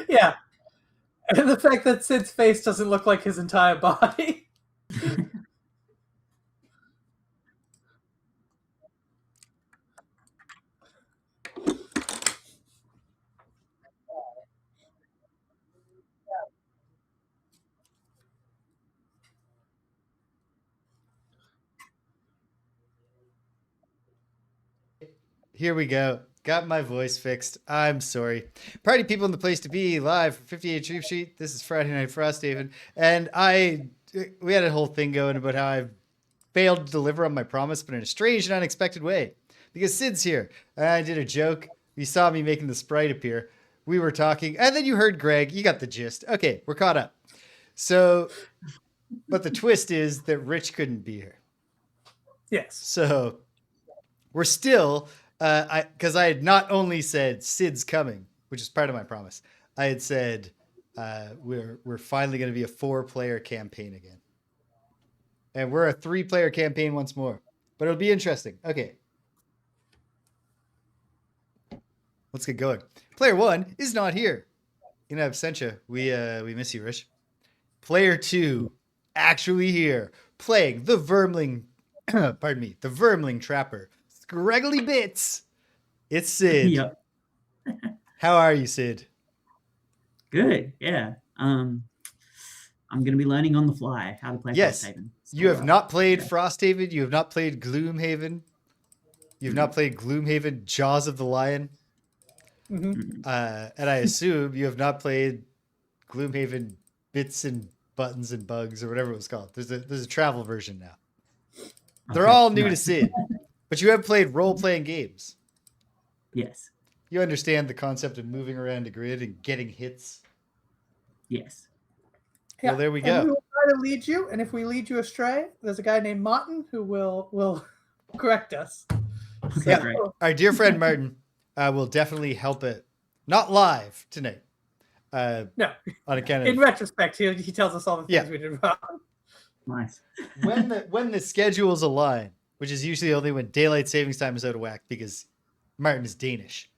Yeah. And the fact that Sid's face doesn't look like his entire body. Here we go. Got my voice fixed. I'm sorry. Party people in the place to be live from 58 Dream Street. This is Friday Night Frosthaven. And we had a whole thing going about how I failed to deliver on my promise, but in a strange and unexpected way. Because Sid's here. And I did a joke. You saw me making the sprite appear. We were talking. And then you heard Greg. You got the gist. Okay, we're caught up. So, but the twist is that Rich couldn't be here. Yes. So we're still... because I had not only said Sid's coming, which is part of my promise, I had said we're finally going to be a 4-player campaign again, and we're a 3-player campaign once more. But it'll be interesting. Okay, let's get going. Player 1 is not here. In absentia, we miss you, Rich. Player 2 actually here, playing the Vermling. Pardon me, the Vermling Trapper. Scraggly bits. It's Sid. Yep. How are you, Sid? Good. Yeah. I'm gonna be learning on the fly how to play Frosthaven. So, you have not played Frosthaven. You have not played Gloomhaven. You've not played Gloomhaven, Jaws of the Lion. Mm-hmm. And I assume you have not played Gloomhaven Bits and Buttons and Bugs or whatever it was called. There's a travel version now. They're all new to Sid. But you have played role-playing games. Yes. You understand the concept of moving around a grid and getting hits. Yes. Yeah. Well, there we And go. we will try to lead you, and if we lead you astray, there's a guy named Martin who will correct us. Okay, great. Our dear friend Martin will definitely help it. Not live tonight. No. On account of In retrospect, he tells us all the things we did wrong. Nice. when the schedules align, which is usually only when daylight savings time is out of whack because Martin is Danish.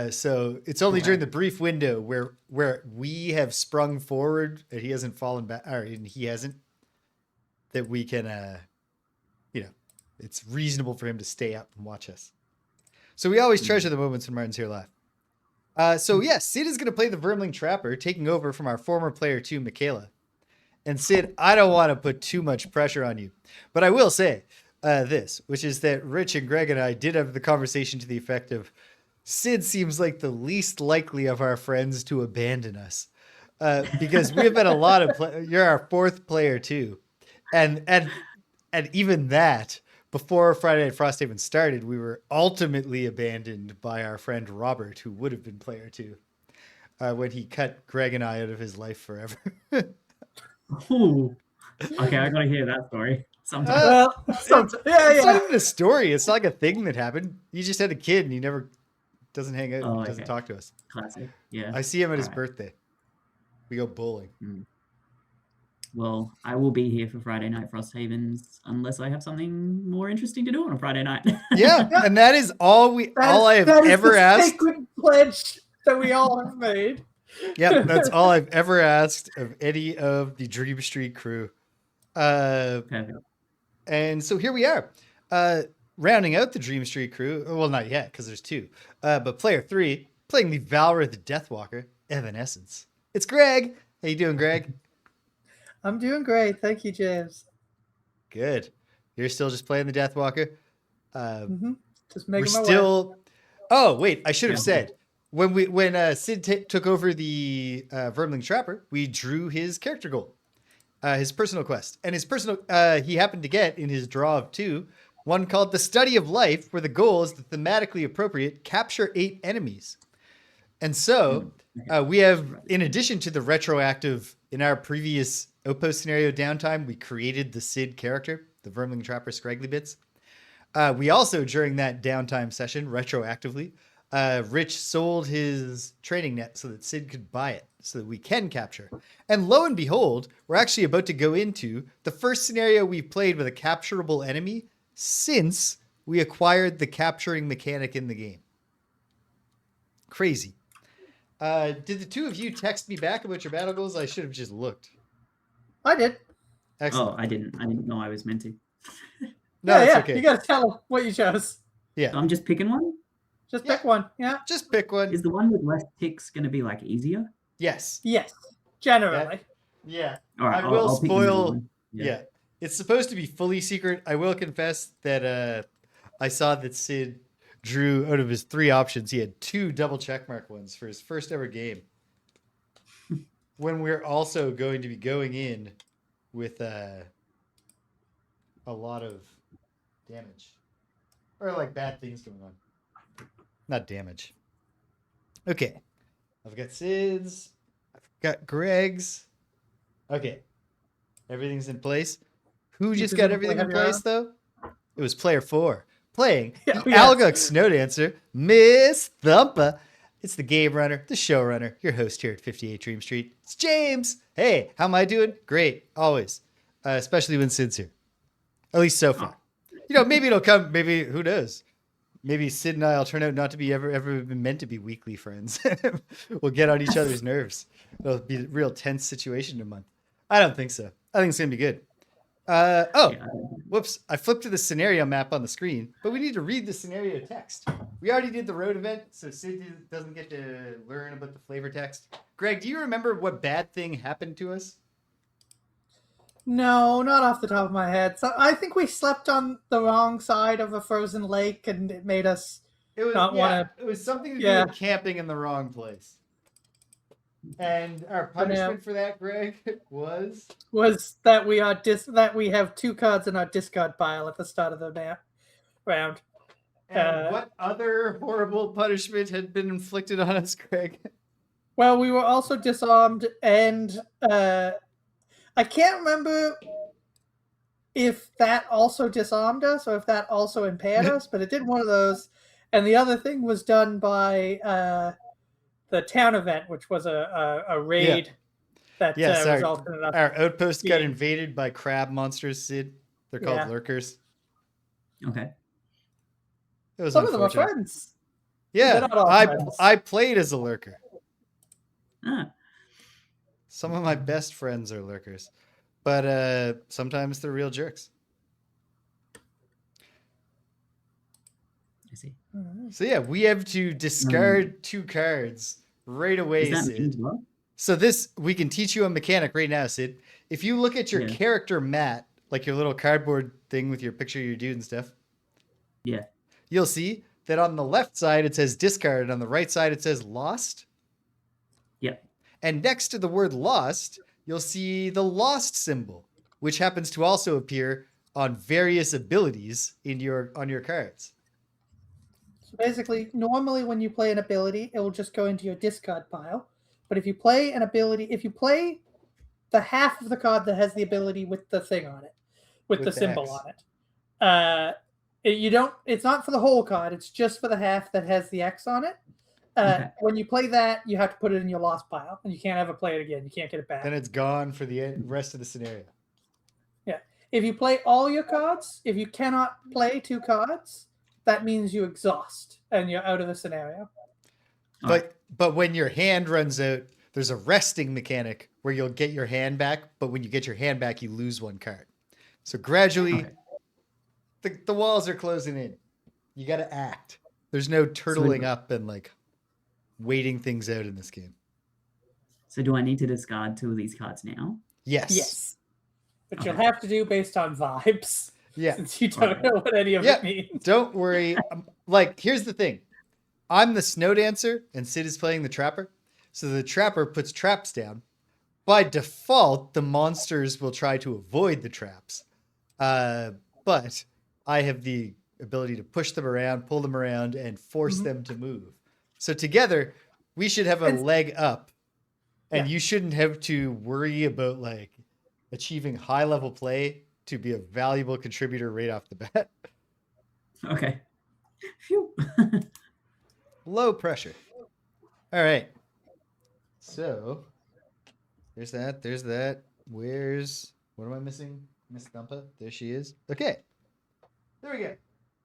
So it's only during the brief window where we have sprung forward and he hasn't fallen back, or he hasn't, that we can, it's reasonable for him to stay up and watch us. So we always treasure the moments when Martin's here live. So yes, Sid is going to play the Vermling Trapper, taking over from our former player 2, Michaela. And Sid, I don't want to put too much pressure on you, but I will say, this, which is that Rich and Greg and I did have the conversation to the effect of Sid seems like the least likely of our friends to abandon us, because we have been a lot of you're our 4th player too, and even that before Friday Night Frosthaven started, we were ultimately abandoned by our friend Robert, who would have been player 2, when he cut Greg and I out of his life forever. Ooh. Okay, I gotta hear that story. It's not even a story. It's not like a thing that happened. He just had a kid and he never doesn't hang out, doesn't talk to us. Classic. Yeah. I see him at his birthday. We go bowling. Well, I will be here for Friday Night Frosthavens unless I have something more interesting to do on a Friday night. Yeah, and that is all I have ever asked. Sacred pledge that we all have made. Yep, that's all I've ever asked of any of the Dream Street crew. And so here we are, rounding out the Dream Street crew. Well, not yet, because there's 2. But player 3, playing the Valor the Deathwalker, Evanescence. It's Greg. How you doing, Greg? I'm doing great. Thank you, James. Good. You're still just playing the Deathwalker? Just making we're my way. Oh, wait, I should have said. When Sid took over the Vermling Trapper, we drew his character goal. His personal quest. And his personal, he happened to get in his draw of 2, one called The Study of Life, where the goal is the thematically appropriate capture 8 enemies. And so we have, in addition to the retroactive, in our previous Outpost scenario downtime, we created the Sid character, the Vermling Trapper Scraggly Bits. We also, during that downtime session, retroactively, Rich sold his training net so that Sid could buy it, so that we can capture. And lo and behold, we're actually about to go into the first scenario we've played with a capturable enemy since we acquired the capturing mechanic in the game. Crazy. Did the two of you text me back about your battle goals? I should have just looked. I did. Excellent. Oh, I didn't know I was meant to. No, it's yeah. okay. You got to tell them what you chose. Yeah. So I'm just picking one? Just pick one. Yeah. Just pick one. Is the one with less ticks going to be like easier? Yes. Yes. Generally. Yeah. All right, I will I'll pick the middle spoil. one. Yeah. It's supposed to be fully secret. I will confess that I saw that Sid drew out of his 3 options. He had 2 double checkmark ones for his first ever game. When we're also going to be going in with a lot of damage. Or like bad things going on. Not damage. Okay. I've got Sid's. I've got Greg's. Okay. Everything's in place. Who just got everything in place, though? It was player 4. Playing the Algok Snow Dancer, Miss Thumpa. It's the game runner, the showrunner, your host here at 58 Dream Street. It's James. Hey, how am I doing? Great. Always. Especially when Sid's here. At least so far. You know, maybe it'll come. Maybe, who knows? Maybe Sid and I will turn out not to be ever been meant to be weekly friends. We'll get on each other's nerves. It'll be a real tense situation in a month. I don't think so. I think it's going to be good. Whoops. I flipped to the scenario map on the screen, but we need to read the scenario text. We already did the road event, so Sid doesn't get to learn about the flavor text. Greg, do you remember what bad thing happened to us? No, not off the top of my head. So I think we slept on the wrong side of a frozen lake, and it made us not want to. It was something to do with camping in the wrong place. And our punishment for that, Greg, was that we have 2 cards in our discard pile at the start of the round. And what other horrible punishment had been inflicted on us, Greg? Well, we were also disarmed, and I can't remember if that also disarmed us or if that also impaired us, but it did one of those. And the other thing was done by the town event, which was a raid that resulted in us. Our outpost got invaded by crab monsters, Sid. They're called lurkers. Okay. It was Some of them are friends. Yeah, I played as a lurker. Ah. Some of my best friends are lurkers, but sometimes they're real jerks. I see. So yeah, we have to discard 2 cards right away, Sid. So this, we can teach you a mechanic right now, Sid. If you look at your character mat, like your little cardboard thing with your picture of your dude and stuff, you'll see that on the left side it says discard, and on the right side it says lost. Yep. And next to the word lost, you'll see the lost symbol, which happens to also appear on various abilities on your cards. So basically, normally when you play an ability, it will just go into your discard pile. But if you play an ability, if you play the half of the card that has the ability with the thing on it, with the symbol X on it, it's not for the whole card. It's just for the half that has the X on it. When you play that, you have to put it in your lost pile, and you can't ever play it again. You can't get it back. Then it's gone for the rest of the scenario. Yeah. If you play all your cards, if you cannot play 2 cards, that means you exhaust and you're out of the scenario. But when your hand runs out, there's a resting mechanic where you'll get your hand back. But when you get your hand back, you lose 1 card. So gradually, the walls are closing in. You got to act. There's no turtling up and like waiting things out in this game. So do I need to discard 2 of these cards now? Yes. But you'll have to do based on vibes. Yeah. Since you don't know what any of it means. Don't worry. Here's the thing. I'm the snow dancer and Sid is playing the trapper. So the trapper puts traps down. By default, the monsters will try to avoid the traps. But I have the ability to push them around, pull them around, and force them to move. So together, we should have a leg up. And you shouldn't have to worry about like achieving high level play to be a valuable contributor right off the bat. Okay. Phew. low pressure. All right. So there's that. There's that. What am I missing? Miss Thumpa. There she is. Okay. There we go.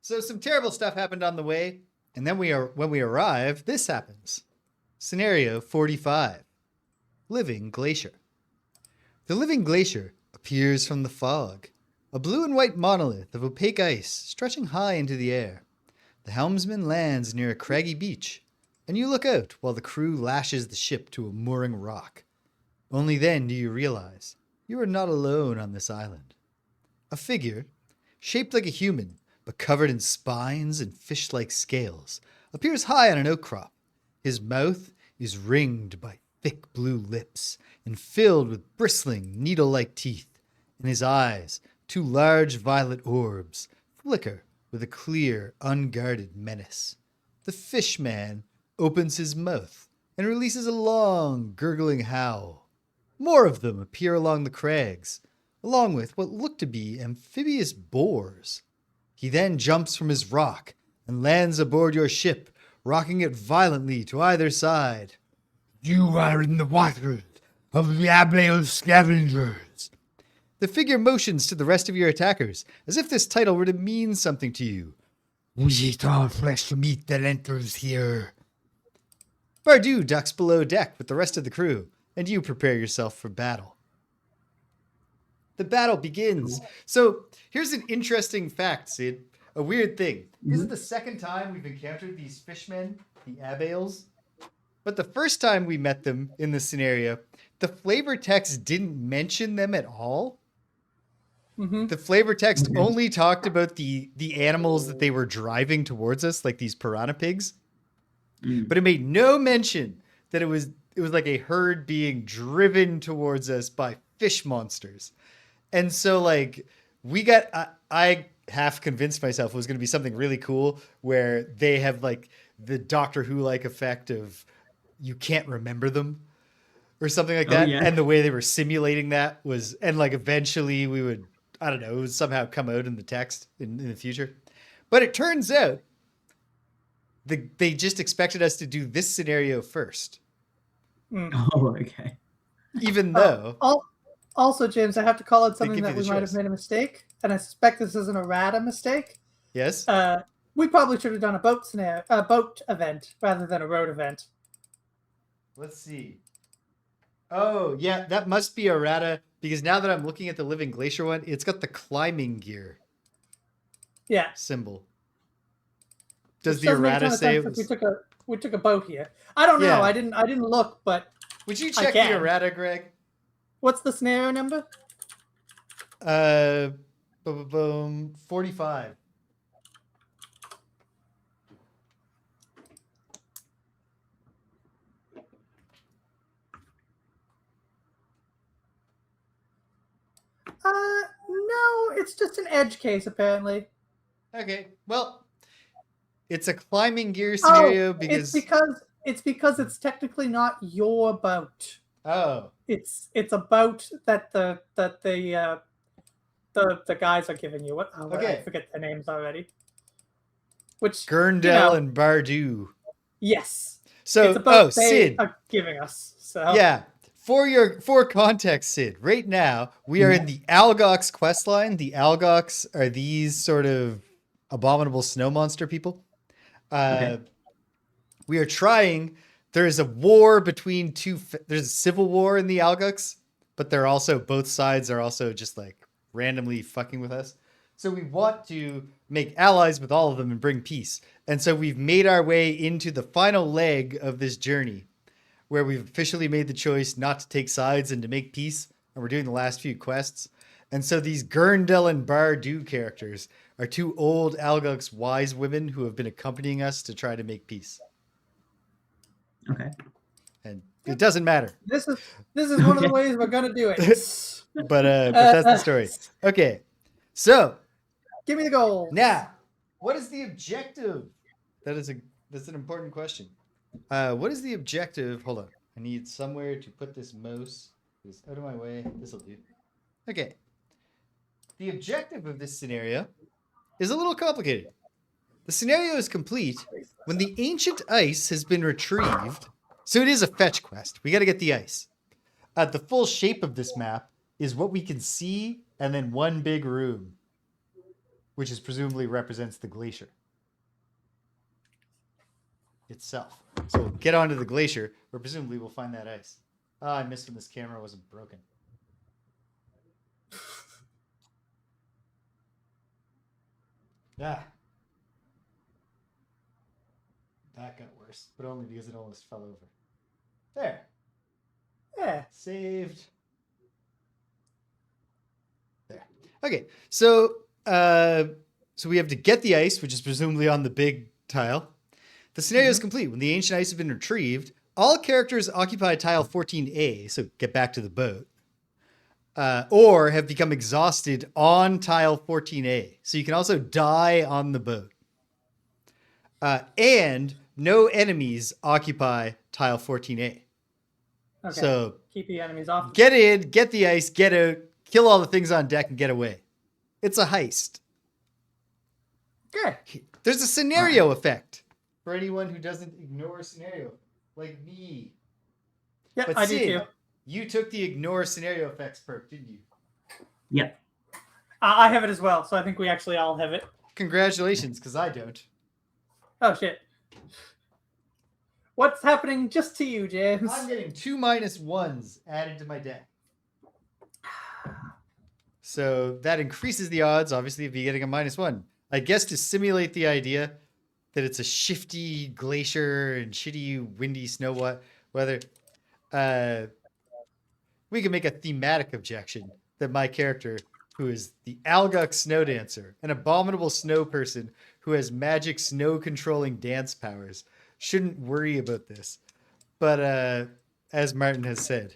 So some terrible stuff happened on the way, and then when we arrive, this happens. Scenario 45. Living Glacier. The living glacier appears from the fog, a blue and white monolith of opaque ice stretching high into the air. The helmsman lands near a craggy beach, and you look out while the crew lashes the ship to a mooring rock. Only then do you realize you are not alone on this island. A figure, shaped like a human, but covered in spines and fish-like scales, appears high on an oak crop. His mouth is ringed by thick blue lips and filled with bristling, needle-like teeth, and his eyes, two large violet orbs, flicker with a clear, unguarded menace. The fish-man opens his mouth and releases a long, gurgling howl. More of them appear along the crags, along with what look to be amphibious boars. He then jumps from his rock and lands aboard your ship, rocking it violently to either side. You are in the waters of the Ablail Scavengers. The figure motions to the rest of your attackers, as if this title were to mean something to you. We eat all flesh meat that enters here. Bardu ducks below deck with the rest of the crew, and you prepare yourself for battle. The battle begins. So here's an interesting fact, Sid. A weird thing. This is the second time we've encountered these fishmen, the Abales. But the first time we met them in this scenario, the flavor text didn't mention them at all. The flavor text only talked about the animals that they were driving towards us, like these piranha pigs. But it made no mention that it was like a herd being driven towards us by fish monsters. And so like I half convinced myself it was going to be something really cool where they have like the Doctor Who like effect of you can't remember them or something like that. Yeah. And the way they were simulating that was, and like eventually we would, I don't know, it would somehow come out in the text in the future. But it turns out they just expected us to do this scenario first. Oh, okay. Even though. Also, James, I have to call it something give you that we the might choice. have made a mistake, and I suspect this isn't a rata mistake. Yes. We probably should have done a boat event rather than a road event. Let's see. Oh, yeah, that must be a rata because now that I'm looking at the Living Glacier one, it's got the climbing gear Yeah. symbol. Does Which the doesn't make a ton errata of say sense it if was... we took a boat here? I don't know. Yeah. I didn't look, but Would you I check the can. errata, Greg? What's the scenario number? 45. No, it's just an edge case apparently. Okay, well, it's a climbing gear scenario because... it's because it's technically not your boat. Oh. It's a boat that the guys are giving you. Okay. I forget their names already. Which Gurndel and Bardu. Yes. So, it's a boat they Sid. are giving us. So Yeah. For context, Sid, right now we are in the Algox questline. The Algox are these sort of abominable snow monster people. Okay. We are trying. There is a war between there's a civil war in the Algox, but they're also, both sides are also just like randomly fucking with us. So we want to make allies with all of them and bring peace. And so we've made our way into the final leg of this journey, where we've officially made the choice not to take sides and to make peace. And we're doing the last few quests. And so these Gurndel and Bardu characters are two old Algox wise women who have been accompanying us to try to make peace. Okay. And it doesn't matter. this is one of the ways we're gonna do it. But that's the story. Okay. So Give me the goal. now, what is the objective? That's an important question. What is the objective? Hold on. I need somewhere to put this mouse. It's out of my way. This'll do. Okay. The objective of this scenario is a little complicated. The scenario is complete when the ancient ice has been retrieved. So it is a fetch quest. We got to get the ice. The full shape of this map is what we can see and then one big room, which is presumably represents the glacier itself. So we'll get onto the glacier, where presumably we'll find that ice. Oh, I missed when this camera wasn't broken. Ah. That got worse, but only because it almost fell over. There. Yeah. Saved. There. Okay, so we have to get the ice, which is presumably on the big tile. The scenario is complete. When the ancient ice has been retrieved, all characters occupy tile 14A, so get back to the boat, or have become exhausted on tile 14A. So you can also die on the boat. And no enemies occupy tile 14A. Okay. So keep the enemies off. Get in, get the ice, get out, kill all the things on deck, and get away. It's a heist. Okay. There's a scenario effect for anyone who doesn't ignore scenario, like me. Yeah, But I do Sid, too. you took the ignore scenario effects perk, didn't you? Yeah. I have it as well, so I think we actually all have it. Congratulations, because I don't. Oh, shit. What's happening just to you, James? I'm getting 2 -1s added to my deck. So that increases the odds, obviously, of you getting a -1. I guess to simulate the idea that it's a shifty glacier and shitty, windy snow weather, we can make a thematic objection that my character, who is the Alguk Snow Dancer, an abominable snow person who has magic snow-controlling dance powers, shouldn't worry about this. But as Martin has said,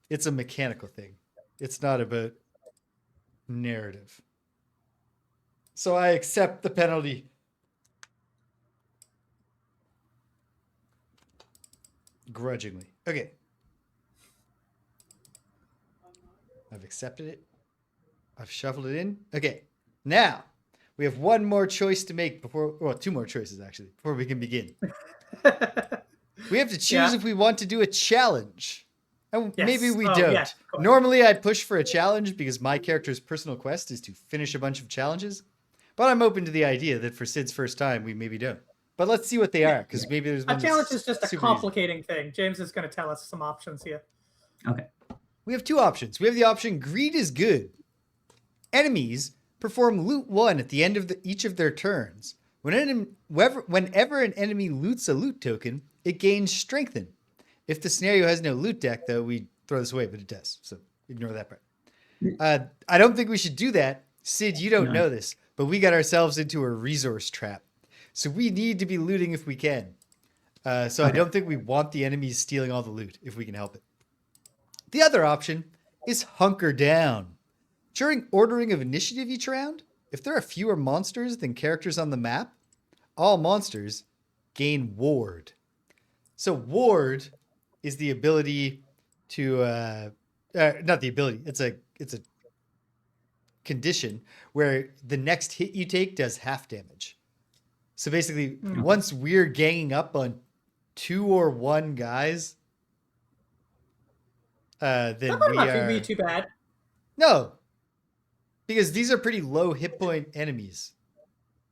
it's a mechanical thing. It's not about narrative. So I accept the penalty. Grudgingly. Okay. I've accepted it. I've shuffled it in. Okay. Now, we have one more choice to make before, well, 2 more choices actually, before we can begin. We have to choose if we want to do a challenge. And maybe we don't. Yeah, normally I push for a challenge because my character's personal quest is to finish a bunch of challenges. But I'm open to the idea that for Sid's first time, we maybe don't. But let's see what they are, because maybe there's one. A challenge is just a super complicating thing. James is going to tell us some options here. Okay. We have 2 options. We have the option greed is good. Enemies perform loot 1 at the end of each of their turns. Whenever an enemy loots a loot token, it gains strengthen. If the scenario has no loot deck, though, we throw this away, but it does. So ignore that part. I don't think we should do that. Sid, you don't know this, but we got ourselves into a resource trap. So we need to be looting if we can. So I don't think we want the enemies stealing all the loot if we can help it. The other option is hunker down. During ordering of initiative each round, if there are fewer monsters than characters on the map, all monsters gain ward. So ward is the ability to, not the ability, it's a condition where the next hit you take does half damage. So basically, once we're ganging up on 2 or 1 guys, then that might we not are... be too bad. No, because these are pretty low hit point enemies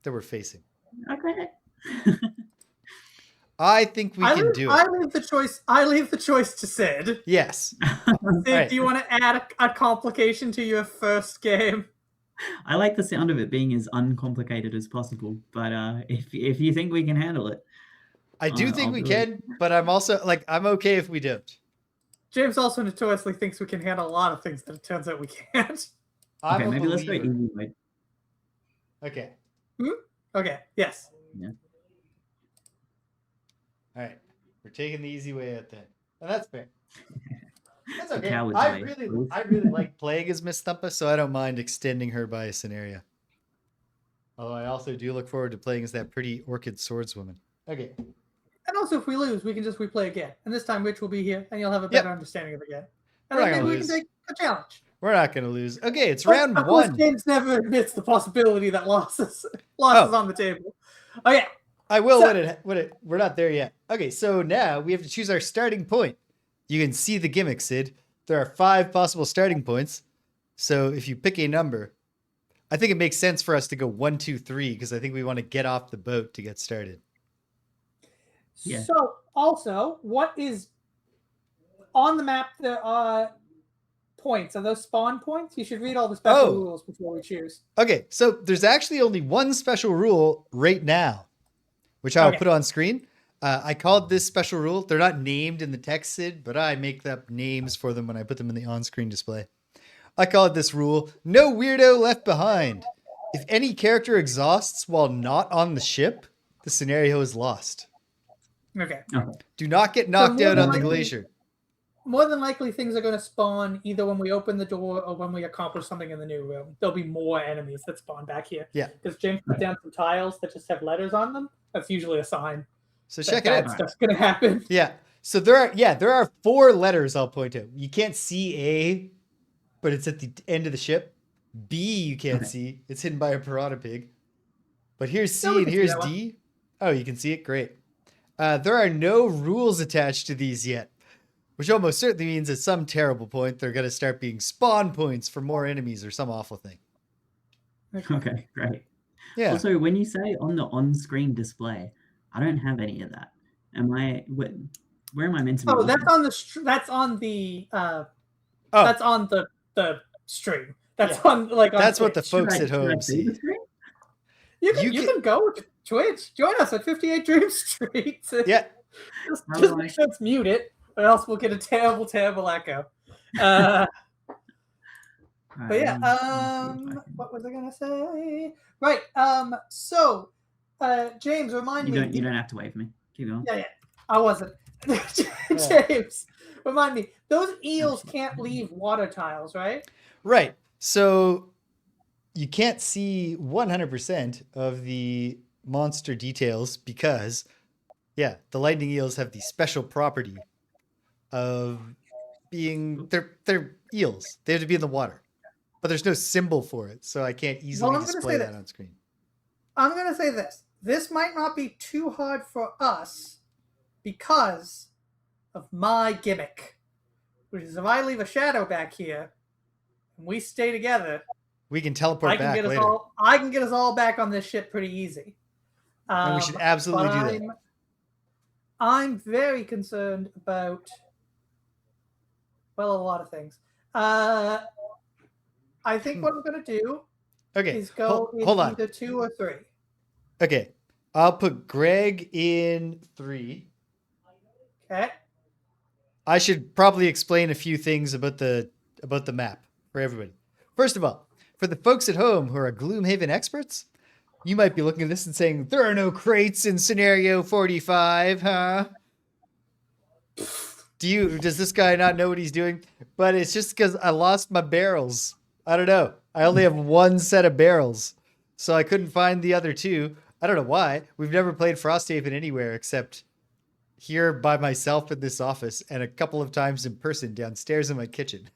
that we're facing. Okay. I think we can do it. I leave the choice to Sid. Yes. Sid, do you want to add a complication to your first game? I like the sound of it being as uncomplicated as possible, but if you think we can handle it, I do think we can, but I'm also I'm okay if we don't. James also notoriously thinks we can handle a lot of things that it turns out we can't. Okay, maybe let's go easy way. Okay. Okay. Yes. Yeah. All right. We're taking the easy way out then. And that's fair. That's okay. coward's I way, really like playing as Miss Thumpa, so I don't mind extending her by a scenario. Although I also do look forward to playing as that pretty orchid swordswoman. Okay. And also, if we lose, we can just replay again. And this time, Rich will be here, and you'll have a better understanding of the game. And We're then not maybe gonna we can take a challenge. We're not going to lose. Okay, it's round Of course, 1. James never admits the possibility that losses on the table. Oh yeah. I will So- we're not there yet. Okay, so now we have to choose our starting point. You can see the gimmick, Sid. There are 5 possible starting points. So if you pick a number, I think it makes sense for us to go 1, 2, 3 because I think we want to get off the boat to get started. Yeah. So also, what is on the map? There are points. Are those spawn points? You should read all the special rules before we choose. Okay, so there's actually only one special rule right now, which I'll put on screen. I called this special rule. They're not named in the text, Sid, but I make up names for them when I put them in the on-screen display. I call it this rule: no weirdo left behind. If any character exhausts while not on the ship, the scenario is lost. Okay. Do not get knocked more out than on the likely- glacier. More than likely, things are going to spawn either when we open the door or when we accomplish something in the new room. There'll be more enemies that spawn back here. Yeah. Because James put down some tiles that just have letters on them. That's usually a sign. So that check it bad out. stuff's going to happen. Yeah. So there are 4 letters I'll point out. You can't see A, but it's at the end of the ship. B you can't see. It's hidden by a piranha pig. But here's C No, we and can see here's that one. D. Oh, you can see it? Great. There are no rules attached to these yet, which almost certainly means at some terrible point they're going to start being spawn points for more enemies or some awful thing. Okay, great. Yeah. Also, when you say on the on-screen display, I don't have any of that. Where am I meant to be? Oh, that's looking? on the that's on the stream. That's on like on That's what the Twitch. folks Should at I home see the see. screen? You can go to Twitch. Join us at 58 Dream Street. Yeah. Just make sure it's muted, or else we'll get a terrible, terrible echo. But yeah, what was I gonna say? Right. So, James, remind me. You don't have to wave me. Keep going. Yeah. I wasn't. James, remind me. Those eels can't leave water tiles, right? Right. So you can't see 100% of the monster details because, the lightning eels have the special property of being they're eels. They have to be in the water, but there's no symbol for it, so I can't easily display that on screen. I'm gonna say this. This might not be too hard for us because of my gimmick, which is if I leave a shadow back here and we stay together, we can teleport back later. I can get us all back on this ship pretty easy. And we should absolutely do that. I'm very concerned about, well, a lot of things. I think what I'm going to do is go in either 2 or 3. Okay. I'll put Greg in 3. Okay. I should probably explain a few things about the map for everybody. First of all, for the folks at home who are Gloomhaven experts, you might be looking at this and saying, there are no crates in scenario 45, huh? Does this guy not know what he's doing? But it's just because I lost my barrels. I don't know. I only have 1 set of barrels, so I couldn't find the other 2. I don't know why. We've never played Frosthaven anywhere except here by myself in this office and a couple of times in person downstairs in my kitchen.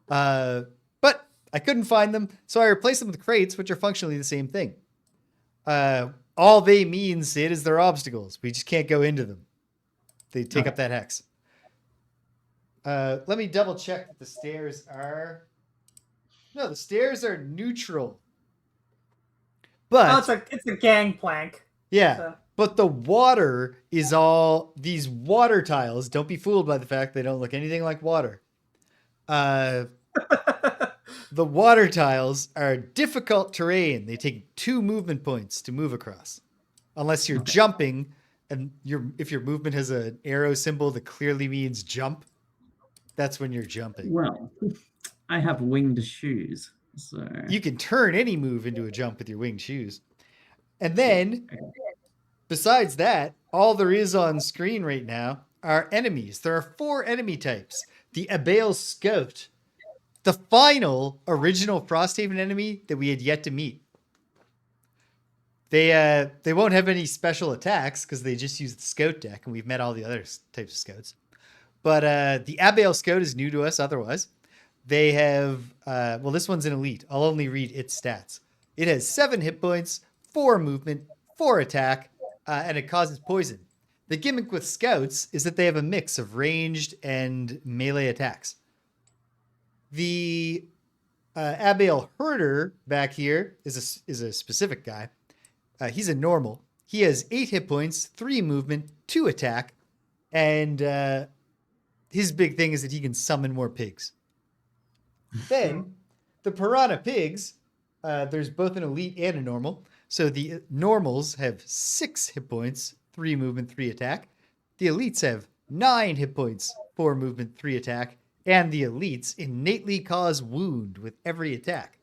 But I couldn't find them, so I replaced them with crates, which are functionally the same thing. All they mean, Sid, is they're obstacles. We just can't go into them. They take up that hex. Let me double check that the stairs are... No, the stairs are neutral. But it's a gangplank. Yeah, so. But the water is all these water tiles. Don't be fooled by the fact they don't look anything like water. The water tiles are difficult terrain. They take 2 movement points to move across. Unless you're jumping, and if your movement has an arrow symbol that clearly means jump, that's when you're jumping. Well, I have winged shoes, so... You can turn any move into a jump with your winged shoes. And then, besides that, all there is on screen right now are enemies. There are 4 enemy types. The Abale Scout, the final original Frosthaven enemy that we had yet to meet. They won't have any special attacks because they just use the Scout deck, and we've met all the other types of Scouts. But the Abale Scout is new to us otherwise. They have, this one's an elite. I'll only read its stats. It has 7 hit points, 4 movement, 4 attack, and it causes poison. The gimmick with scouts is that they have a mix of ranged and melee attacks. The Abiel Herder back here is a specific guy. He's a normal. He has 8 hit points, 3 movement, 2 attack, and his big thing is that he can summon more pigs. Then the Piranha Pigs, there's both an elite and a normal. So the normals have 6 hit points, 3 movement, 3 attack. The elites have 9 hit points, 4 movement, 3 attack. And the elites innately cause wound with every attack.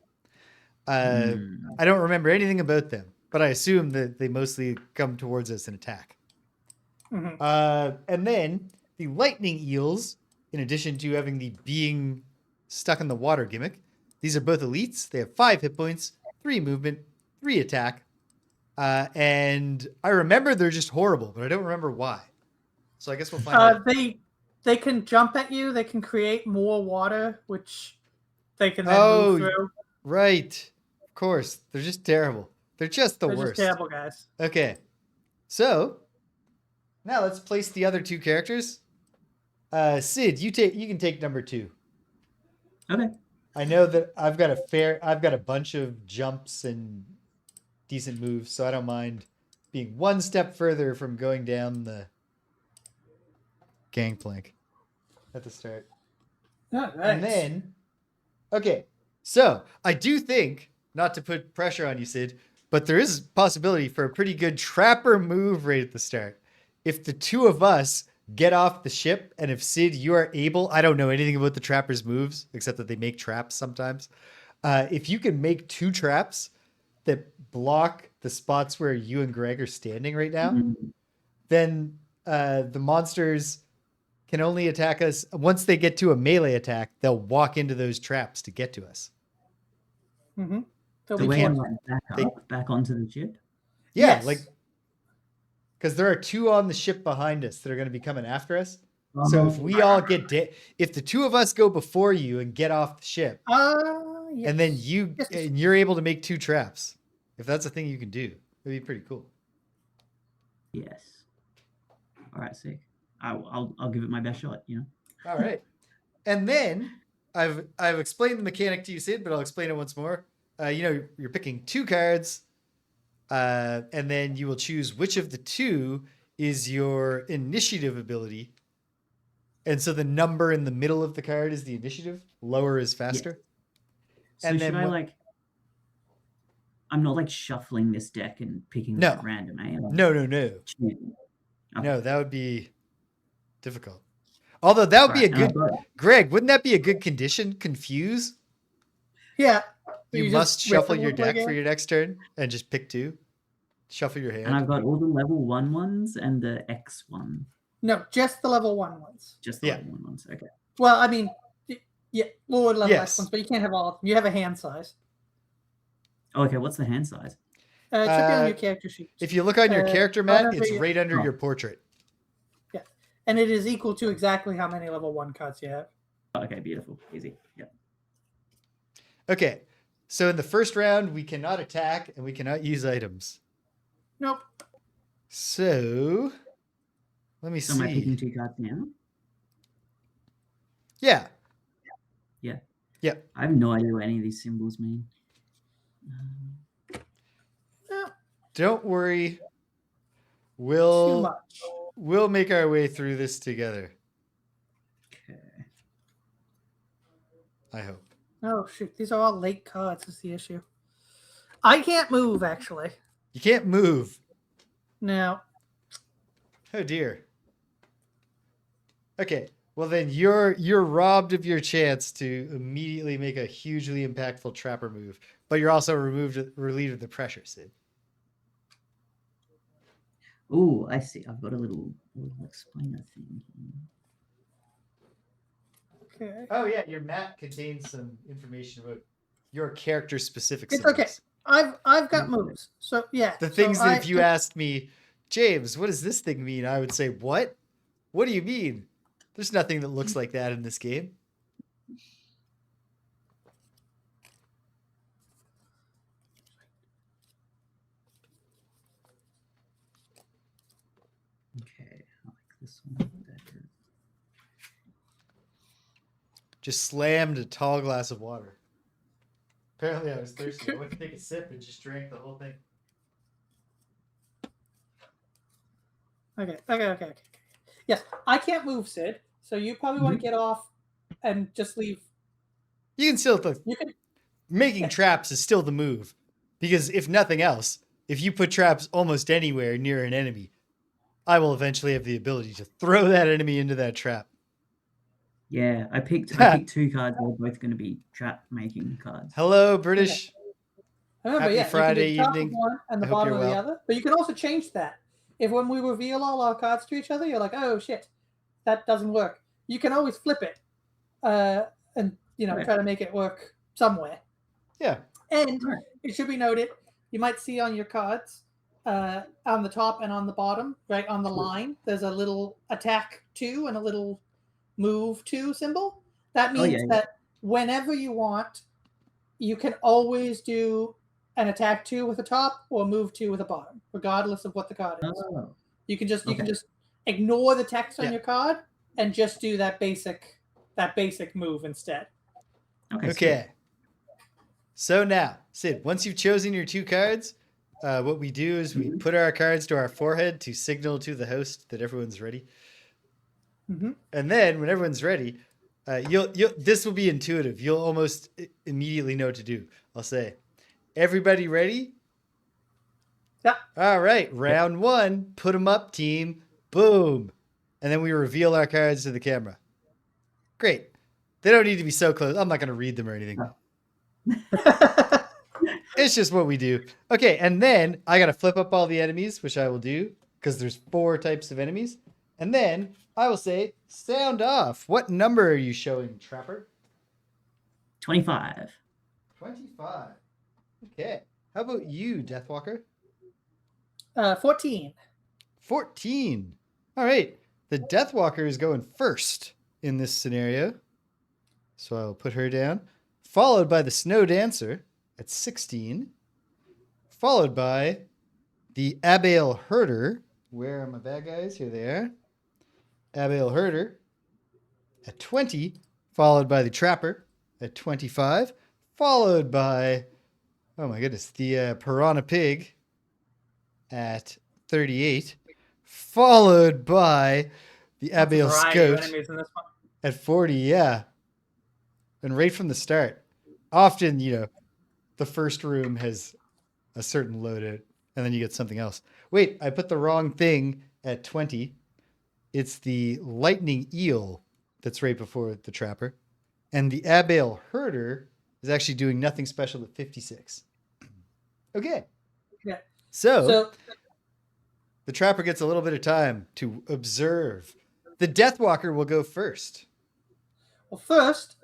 I don't remember anything about them, but I assume that they mostly come towards us and attack. And then the lightning eels, in addition to having the being stuck in the water gimmick, these are both elites. They have 5 hit points, 3 movement, 3 attack. And I remember they're just horrible, but I don't remember why. So I guess we'll find out. They can jump at you. They can create more water, which they can then move through. Right. Of course. They're just terrible. They're just the worst. Just terrible guys. Okay. So now let's place the other 2 characters. Sid, you can take number 2. Okay. I know that I've got a bunch of jumps and decent moves, so I don't mind being one step further from going down the gangplank at the start. Oh, nice. And then, okay, so I do think, not to put pressure on you, Sid, but there is a possibility for a pretty good trapper move right at the start. If the 2 of us get off the ship, and if Sid, you are able, I don't know anything about the trapper's moves, except that they make traps sometimes. If you can make 2 traps that block the spots where you and Greg are standing right now, then the monsters can only attack us. Once they get to a melee attack, they'll walk into those traps to get to us. So we we can can't back onto the ship? Yeah, Yes. like, because there are 2 on the ship behind us that are going to be coming after us. So if we all get if the 2 of us go before you and get off the ship, yes. and then you're able to make 2 traps, if that's a thing you can do, it'd be pretty cool. Yes. All right, sick. I'll give it my best shot, you know. All right. And then I've explained the mechanic to you, Sid, but I'll explain it once more. You're picking 2 cards, and then you will choose which of the 2 is your initiative ability. And so the number in the middle of the card is the initiative. Lower is faster. So and should then I I'm not like shuffling this deck and picking No. at random, eh? Like, No. Okay. No, that would be difficult. Although that would be a good... Greg, wouldn't that be a good condition? Confuse? Yeah. You must shuffle your deck for your next turn and just pick 2. Shuffle your hand. And I've got all the level 1 ones and the X one. No, just the level 1 ones. Just the level 1 ones. Okay. Well, I mean, yeah, lower level Yes. X ones, but you can't have all of them. You have a hand size. Oh, okay, what's the hand size? It should be on your character sheet. If you look on your character mat, it's your- right under your portrait. Yeah. And it is equal to exactly how many level 1 cards you have. Okay, beautiful. Easy. Yep. Okay. So in the first round, we cannot attack and we cannot use items. Nope. So let me So see. am I picking 2 cards now? Yeah. Yeah. Yeah. I have no idea what any of these symbols mean. Don't worry. Too We'll much. make our way through this together. Okay. I hope. Oh, shoot. These are all late cards is the issue. I can't move, actually. You can't move. No. Oh dear. Okay. Well then you're robbed of your chance to immediately make a hugely impactful trapper move, but you're also relieved of the pressure, Sid. Oh, I see. I've got a little explainer thing here. Okay. Oh yeah, your map contains some information about your character specific It's symbols. okay. I've got moves. So yeah. The things that if you asked me, James, what does this thing mean? I would say, what? What do you mean? There's nothing that looks like that in this game. This one. Just slammed a tall glass of water. Apparently I was thirsty. I went to take a sip and just drank the whole thing. Okay. Yes, I can't move, Sid. So you probably want to get off and just leave. You can still making Yeah. traps is still the move, because if nothing else, if you put traps almost anywhere near an enemy, I will eventually have the ability to throw that enemy into that trap. Yeah, I picked 2 cards. They're both going to be trap making cards. Hello, British. Remember, Happy Friday you can do the top evening. of one and the I hope bottom you're of the well. other. But you can also change that. If when we reveal all our cards to each other, you're like, oh shit, that doesn't work. You can always flip it, and try to make it work somewhere. Yeah. And it should be noted, you might see on your cards, on the top and on the bottom, right on the line, there's a little attack 2 and a little move 2 symbol. That means that whenever you want, you can always do an attack 2 with a top or move 2 with a bottom, regardless of what the card is. Oh. You can just ignore the text on your card and just do that basic move instead. Okay. So now, Sid, once you've chosen your 2 cards, what we do is we put our cards to our forehead to signal to the host that everyone's ready. Mm-hmm. And then when everyone's ready, this will be intuitive. You'll almost immediately know what to do. I'll say, everybody ready? Yeah. All right. Round 1, put them up, team. Boom. And then we reveal our cards to the camera. Great. They don't need to be so close. I'm not going to read them or anything. It's just what we do. Okay, and then I got to flip up all the enemies, which I will do, because there's 4 types of enemies. And then I will say, sound off. What number are you showing, Trapper? 25. 25. Okay. How about you, Deathwalker? 14. 14. All right. The Deathwalker is going first in this scenario. So I'll put her down. Followed by the Snow Dancer at 16. Followed by the Abael Herder. Where are my bad guys? Here they are. Abael Herder at 20. Followed by the Trapper at 25. Followed by, oh my goodness, the Piranha Pig at 38. Followed by the Abael Scout at 40. Yeah. And right from the start, often, the first room has a certain loadout, and then you get something else. Wait, I put the wrong thing at 20. It's the Lightning Eel that's right before the Trapper. And the Abael Herder is actually doing nothing special at 56. Okay. Yeah. So the Trapper gets a little bit of time to observe. The Deathwalker will go first. Well, first,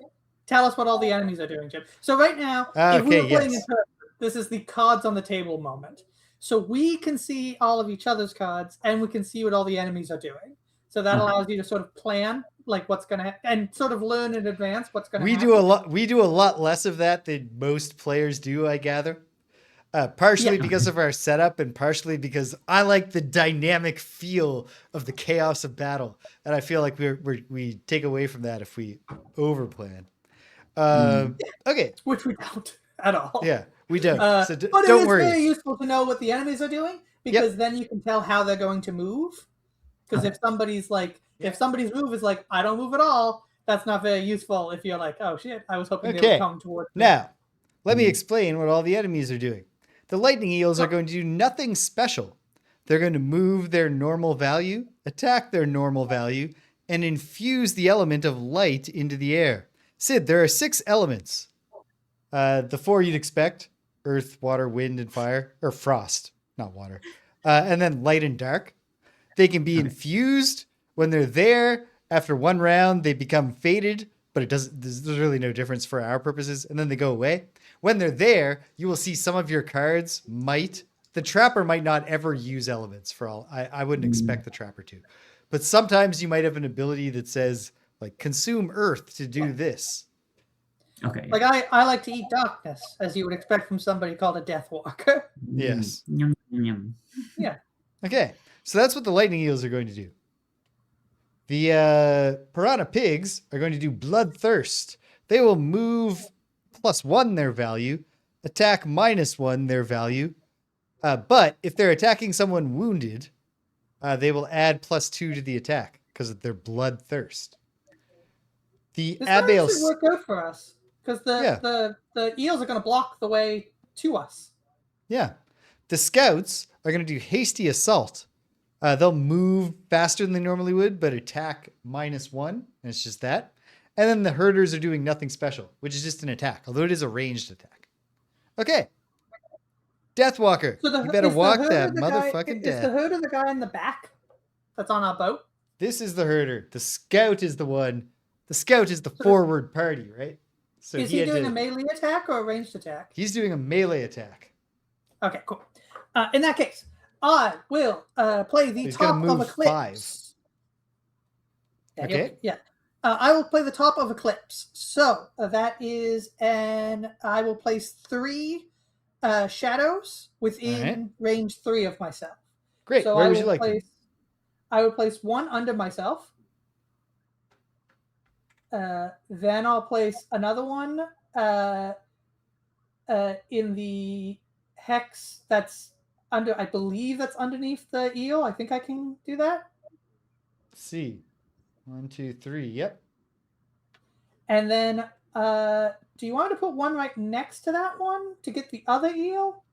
tell us what all the enemies are doing, Jim. So right now, if we were playing in person, this is the cards on the table moment. So we can see all of each other's cards, and we can see what all the enemies are doing. So that allows you to sort of plan like what's going to happen and sort of learn in advance what's going to happen. We do a lot less of that than most players do, I gather. Partially because of our setup, and partially because I like the dynamic feel of the chaos of battle, and I feel like we take away from that if we overplan. Okay, which we don't at all. Yeah, we don't. So but don't it is worry. very useful to know what the enemies are doing, because then you can tell how they're going to move. Because if somebody's move is like, I don't move at all, that's not very useful. If you're like, oh shit, I was hoping they would come towards me. Now, let me explain what all the enemies are doing. The lightning eels are going to do nothing special. They're going to move their normal value, attack their normal value, and infuse the element of light into the air. Sid, there are 6 elements. The 4 you'd expect: earth, water, wind, and fire. Or frost, not water. And then light and dark. They can be infused when they're there. After 1 round, they become faded, but there's really no difference for our purposes. And then they go away. When they're there, you will see some of your cards the Trapper might not ever use elements for all. I wouldn't expect the Trapper to. But sometimes you might have an ability that says, like, consume earth to do this. Okay. Like I like to eat darkness, as you would expect from somebody called a Deathwalker. Yes. Yum, yum. Yeah. Okay. So that's what the lightning eels are going to do. The piranha pigs are going to do bloodthirst. They will move +1 their value, attack -1 their value. But if they're attacking someone wounded, they will add +2 to the attack because of their bloodthirst. The This might Abail, actually work out for us because the eels are going to block the way to us. yeah, the scouts are going to do hasty assault. They'll move faster than they normally would, but attack -1, and it's just that. And then the herders are doing nothing special, which is just an attack, although it is a ranged attack. Okay. Deathwalker, So you better walk that motherfucking Is the death. herder the guy in the back that's on our boat? This is the herder. The scout is the one. The scout is the forward party, right? So Is he doing a melee attack or a ranged attack? He's doing a melee attack. Okay, cool. In that case, I will play the He's top gonna move of Eclipse. 5. Okay. Yeah. I will play the top of Eclipse. So that is I will place 3 shadows within range 3 of myself. Great. So Where would you like them? I would place 1 under myself. Then I'll place another one in the hex that's under. I believe that's underneath the eel. I think I can do that. Let's see. 1, 2, 3. Yep. And then, do you want to put one right next to that one to get the other eel?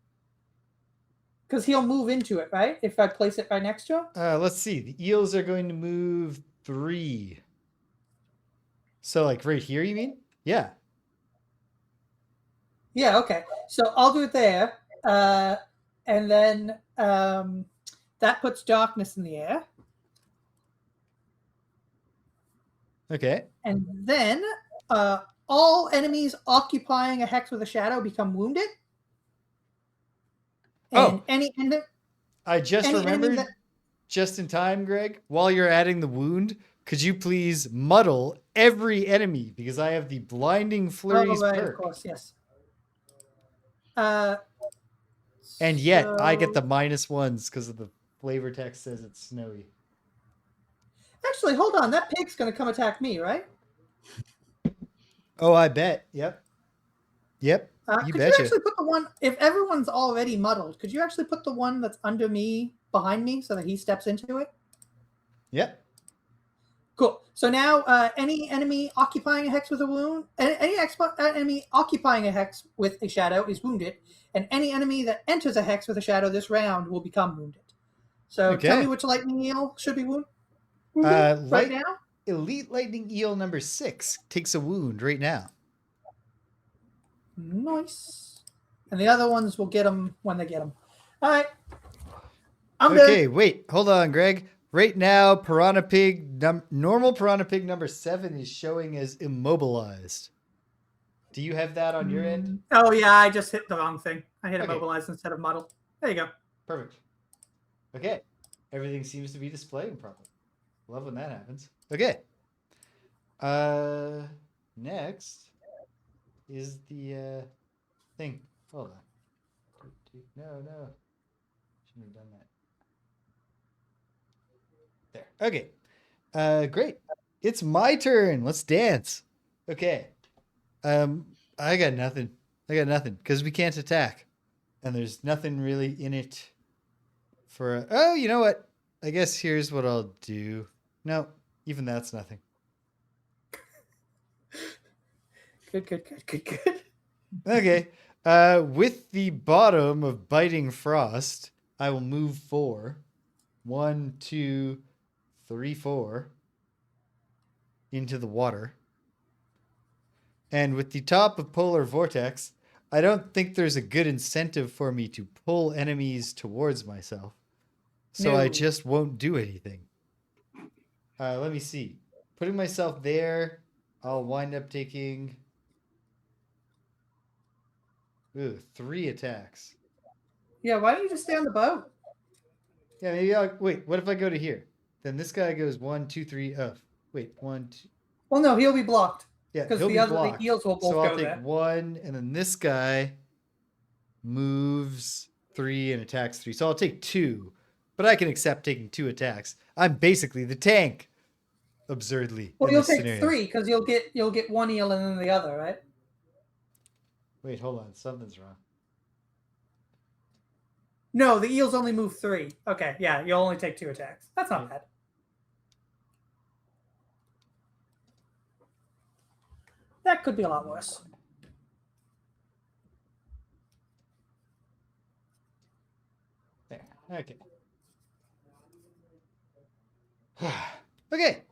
Because he'll move into it, right? If I place it right next to him. Let's see. The eels are going to move 3. So, like right here, you mean? Yeah. Yeah. Okay. So I'll do it there, and then that puts darkness in the air. Okay. And then all enemies occupying a hex with a shadow become wounded. And I just remembered just in time, Greg, while you're adding the wound, could you please muddle every enemy because I have the blinding flurries perk. Of course, yes. And yet I get the -1s because of the flavor text says it's snowy. Actually, hold on. That pig's going to come attack me, right? Oh, I bet. Yep. You could betcha. you actually put the one, if everyone's already muddled, could you actually put the one that's under me behind me so that he steps into it? Yep. Cool. So now any enemy occupying a hex with a wound, any enemy occupying a hex with a shadow is wounded, and any enemy that enters a hex with a shadow this round will become wounded. So tell me which lightning eel should be wounded right now. Elite lightning eel number 6 takes a wound right now. Nice. And the other ones will get them when they get them. All right. Okay, wait. Hold on, Greg. Right now, normal piranha pig number 7 is showing as immobilized. Do you have that on your end? Oh, yeah. I just hit the wrong thing. I hit immobilized instead of muddle. There you go. Perfect. Okay. Everything seems to be displaying properly. Love when that happens. Okay. Next is the thing. Hold on. No. Shouldn't have done that. There. Okay. Great. It's my turn. Let's dance. Okay. I got nothing because we can't attack, and there's nothing really in it for. Oh, you know what? I guess here's what I'll do. No, even that's nothing. Good. Okay. With the bottom of biting frost, I will move 4. 1, 2, 3, 4 into the water. And with the top of polar vortex, I don't think there's a good incentive for me to pull enemies towards myself. So I just won't do anything. Let me see. Putting myself there, I'll wind up taking 3 attacks. Yeah, why don't you just stay on the boat? Yeah, maybe wait, what if I go to here? Then this guy goes 1, 2, 3. Oh, wait, 1, 2. Well, no, he'll be blocked. Yeah, because the eels will both so I'll go take there. 1, and then this guy moves 3 and attacks 3. So I'll take 2, but I can accept taking 2 attacks. I'm basically the tank. absurdly. Well, in you'll this take scenario. 3 because you'll get one eel and then the other, right? Wait, hold on. Something's wrong. No, the eels only move 3. Okay, yeah, you'll only take 2 attacks. That's not bad. That could be a lot worse. There. Okay. Okay.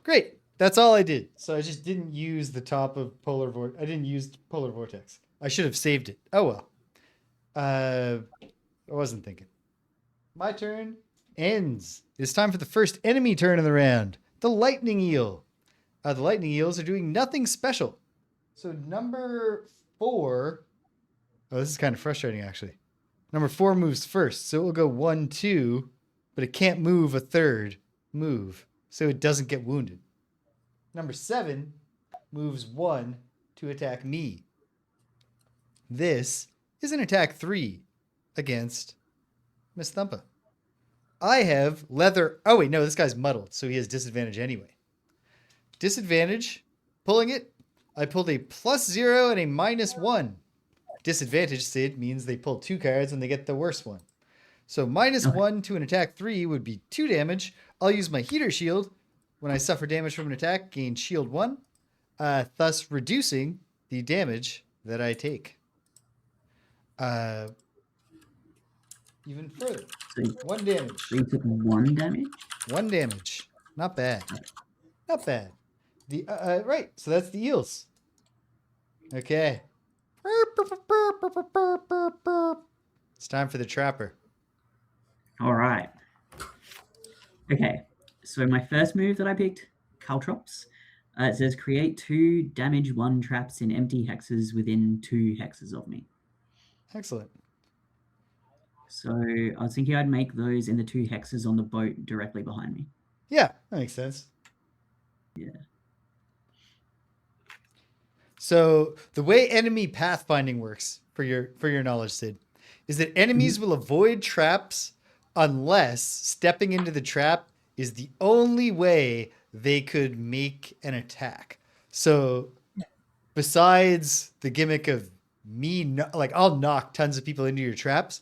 Great. That's all I did. So I just didn't use the top of polar vortex. I didn't use polar vortex. I should have saved it. Oh well. I wasn't thinking. My turn ends. It's time for the first enemy turn of the round. The lightning eel. The lightning eels are doing nothing special. So number 4. Oh, this is kind of frustrating actually. Number 4 moves first, so it will go 1, 2, but it can't move a third move, so it doesn't get wounded. Number 7 moves 1 to attack me. This is an attack 3 against Miss Thumpa. I have leather. Oh, wait, no, this guy's muddled, so he has disadvantage anyway. Disadvantage, pulling it. I pulled a +0 and a -1. Disadvantage, Sid, means they pull 2 cards and they get the worst one. So -1 to an attack 3 would be 2 damage. I'll use my heater shield. When I suffer damage from an attack, gain shield 1, thus reducing the damage that I take. Even further. So 1 damage. you took 1 damage? 1 damage. Not bad. Not bad. The right, so that's the eels. Okay. It's time for the trapper. All right. Okay. So my first move that I picked, Caltrops. It says create 2 damage 1 traps in empty hexes within 2 hexes of me. Excellent. So I was thinking I'd make those in the 2 hexes on the boat directly behind me. Yeah, that makes sense. Yeah. So the way enemy pathfinding works, for your knowledge, Sid, is that enemies will avoid traps unless stepping into the trap is the only way they could make an attack. So besides the gimmick of me, I'll knock tons of people into your traps.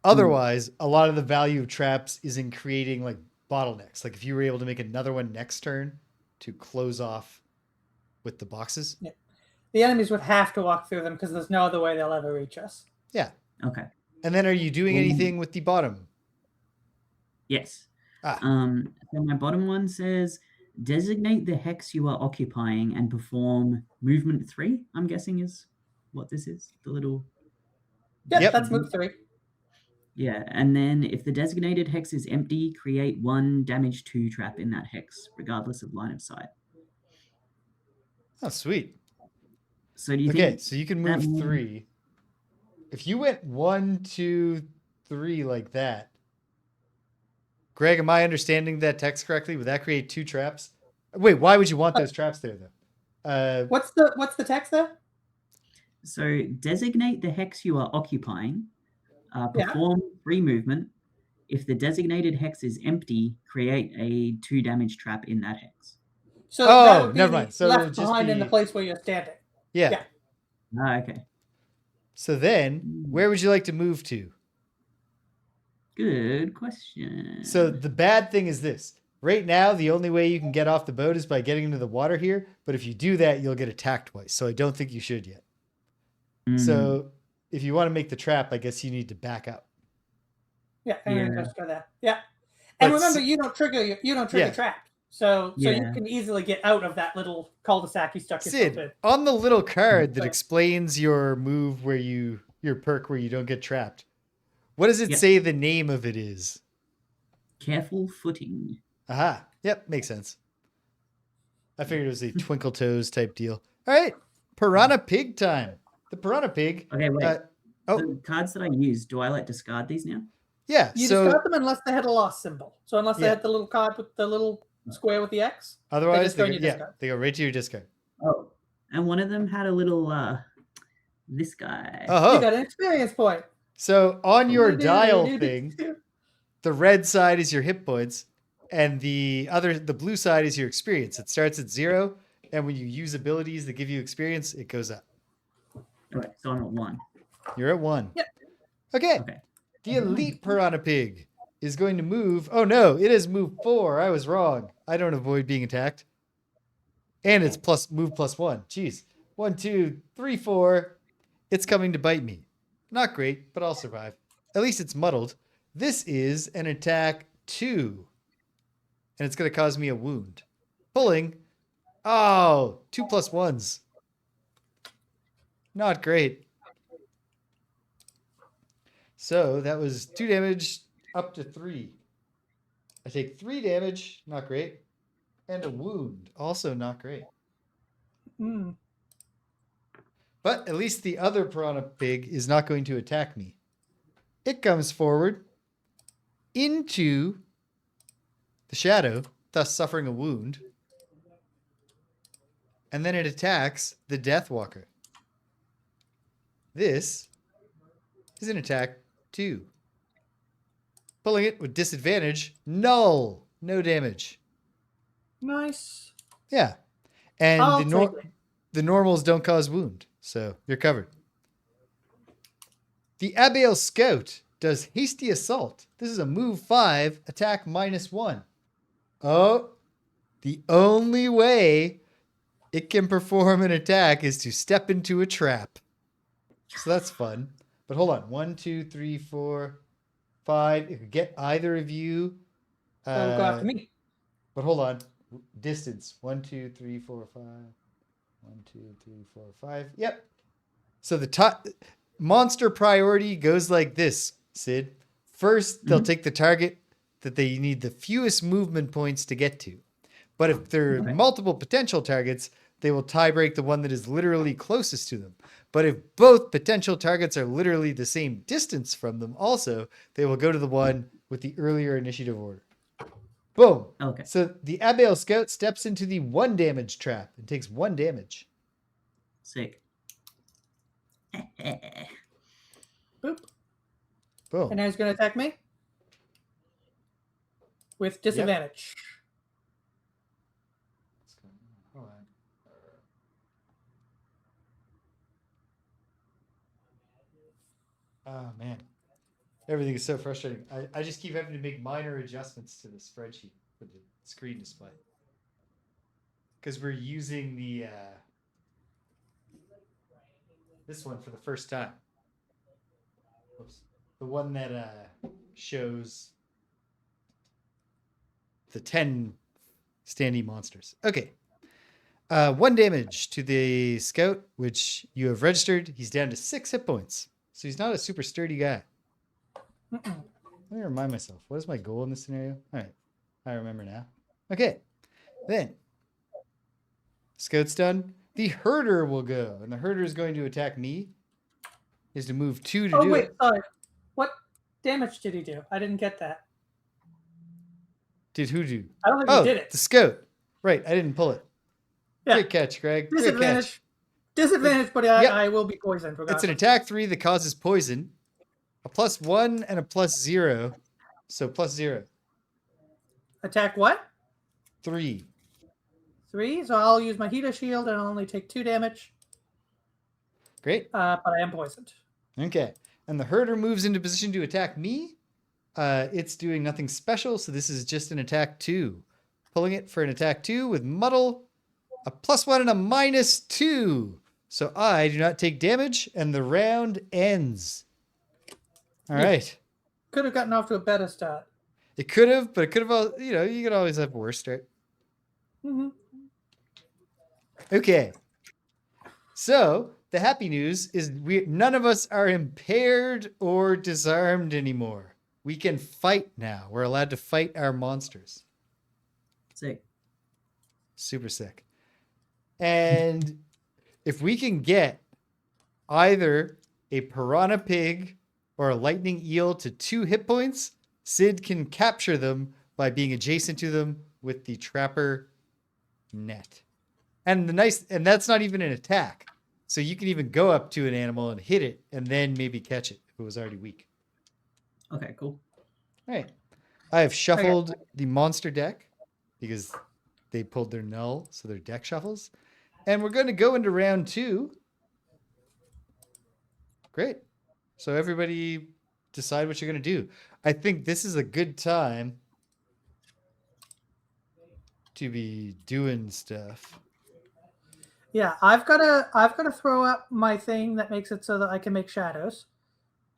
Otherwise, a lot of the value of traps is in creating like bottlenecks. Like if you were able to make another one next turn to close off with the boxes. Yeah. The enemies would have to walk through them because there's no other way they'll ever reach us. Yeah. Okay. And then are you doing anything with the bottom? Yes. So my bottom one says designate the hex you are occupying and perform movement 3. I'm guessing is what this is. The little. Yep. That's move 3. Yeah, and then if the designated hex is empty, create 1 damage 2 trap in that hex, regardless of line of sight. Oh, sweet. So do you think? Okay, so you can move 3. If you went 1, 2, 3 like that, Greg, am I understanding that text correctly? Would that create 2 traps? Wait, why would you want those traps there though? What's the text there? So designate the hex you are occupying. Perform 3 movement. If the designated hex is empty, create a 2 damage trap in that hex. So that would be never mind. So left behind in the place where you're standing. Yeah. Okay. So then, where would you like to move to? Good question. So the bad thing is this. Right now, the only way you can get off the boat is by getting into the water here. But if you do that, you'll get attacked twice. So I don't think you should yet. So if you want to make the trap, I guess you need to back up. Yeah, and just go there. Yeah. And remember, you don't trigger trap. So you can easily get out of that little cul-de-sac you stuck yourself in. Sid, on the little card that explains your move where your perk where you don't get trapped, what does it say the name of it is? Careful footing. Aha. Yep, makes sense. I figured it was a Twinkle Toes type deal. All right, Piranha Pig time. The Piranha Pig. Okay, wait. The cards that I use, do I discard these now? Yeah. You discard them unless they had a loss symbol. So unless they had the little card with the little square with the X. Otherwise, they go right to your discard. Oh, and one of them had a little this guy. Oh, you got an experience point. So on your dial thing, the red side is your hit points, And the blue side is your experience. It starts at 0, and when you use abilities that give you experience, it goes up. Okay, so I'm at 1. You're at 1. Yep. Okay. Okay. The elite piranha pig is going to move. Oh no, it has moved 4. I was wrong. I don't avoid being attacked. And it's move +1. Jeez. 1, 2, 3, 4. It's coming to bite me. Not great, but I'll survive. At least it's muddled. This is an attack 2. And it's going to cause me a wound. Pulling. Oh, 2 +1s. Not great. So that was 2 damage up to 3. I take 3 damage. Not great. And a wound. Also not great. Mm. But at least the other piranha pig is not going to attack me. It comes forward into the shadow, thus suffering a wound. And then it attacks the Deathwalker. This is an attack 2. Pulling it with disadvantage. Null. No damage. Nice. Yeah. And I'll take it. the normals don't cause wound. So you're covered. The Abiel Scout does Hasty Assault. This is a move 5, attack -1. Oh, the only way it can perform an attack is to step into a trap. So that's fun. But hold on. 1, 2, 3, 4, 5. It could get either of you. That'll go after me. But hold on. Distance. 1, 2, 3, 4, 5. 1, 2, 3, 4, 5. Yep. So the top monster priority goes like this, Sid. First, they'll take the target that they need the fewest movement points to get to. But if there are multiple potential targets, they will tie break the one that is literally closest to them. But if both potential targets are literally the same distance from them also, they will go to the one with the earlier initiative order. Boom. Okay. So the Abiel Scout steps into the 1 damage trap and takes 1 damage. Sick. Boop. Boom. And now he's going to attack me with disadvantage. Hold on. Oh, man. Everything is so frustrating. I just keep having to make minor adjustments to the spreadsheet for the screen display. Because we're using the this one for the first time. Whoops. The one that shows the 10 standee monsters. Okay. 1 damage to the scout, which you have registered. He's down to 6 hit points. So he's not a super sturdy guy. Let me remind myself. What is my goal in this scenario? All right. I remember now. Okay. Then, scout's done. The herder will go. And the herder is going to attack me. He has to move 2 to do it. Sorry. What damage did he do? I didn't get that. Did who do? I don't think he did it. The scout. Right. I didn't pull it. Yeah. Great catch, Greg. Great Disadvantage. catch. Disadvantage, but I will be poisoned. It's an attack 3 that causes poison. A +1 and a +0. So +0. Attack what? 3. 3. So I'll use my Heater Shield and I'll only take 2 damage. Great. But I am poisoned. Okay. And the herder moves into position to attack me. It's doing nothing special, so this is just an attack 2. Pulling it for an attack 2 with muddle. A +1 and a -2. So I do not take damage, and the round ends. All right. Could have gotten off to a better start. It could have, but it could have, you could always have worse, right? Mm-hmm. Okay. So the happy news is none of us are impaired or disarmed anymore. We can fight now. We're allowed to fight our monsters. Sick. Super sick. And if we can get either a piranha pig or a lightning eel to 2 hit points, Sid can capture them by being adjacent to them with the trapper net. And that's not even an attack. So you can even go up to an animal and hit it and then maybe catch it if it was already weak. Okay, cool. All right. I have shuffled the monster deck because they pulled their null, so their deck shuffles. And we're going to go into round 2. Great. So everybody decide what you're going to do. I think this is a good time to be doing stuff. Yeah, I've gotta throw up my thing that makes it so that I can make shadows.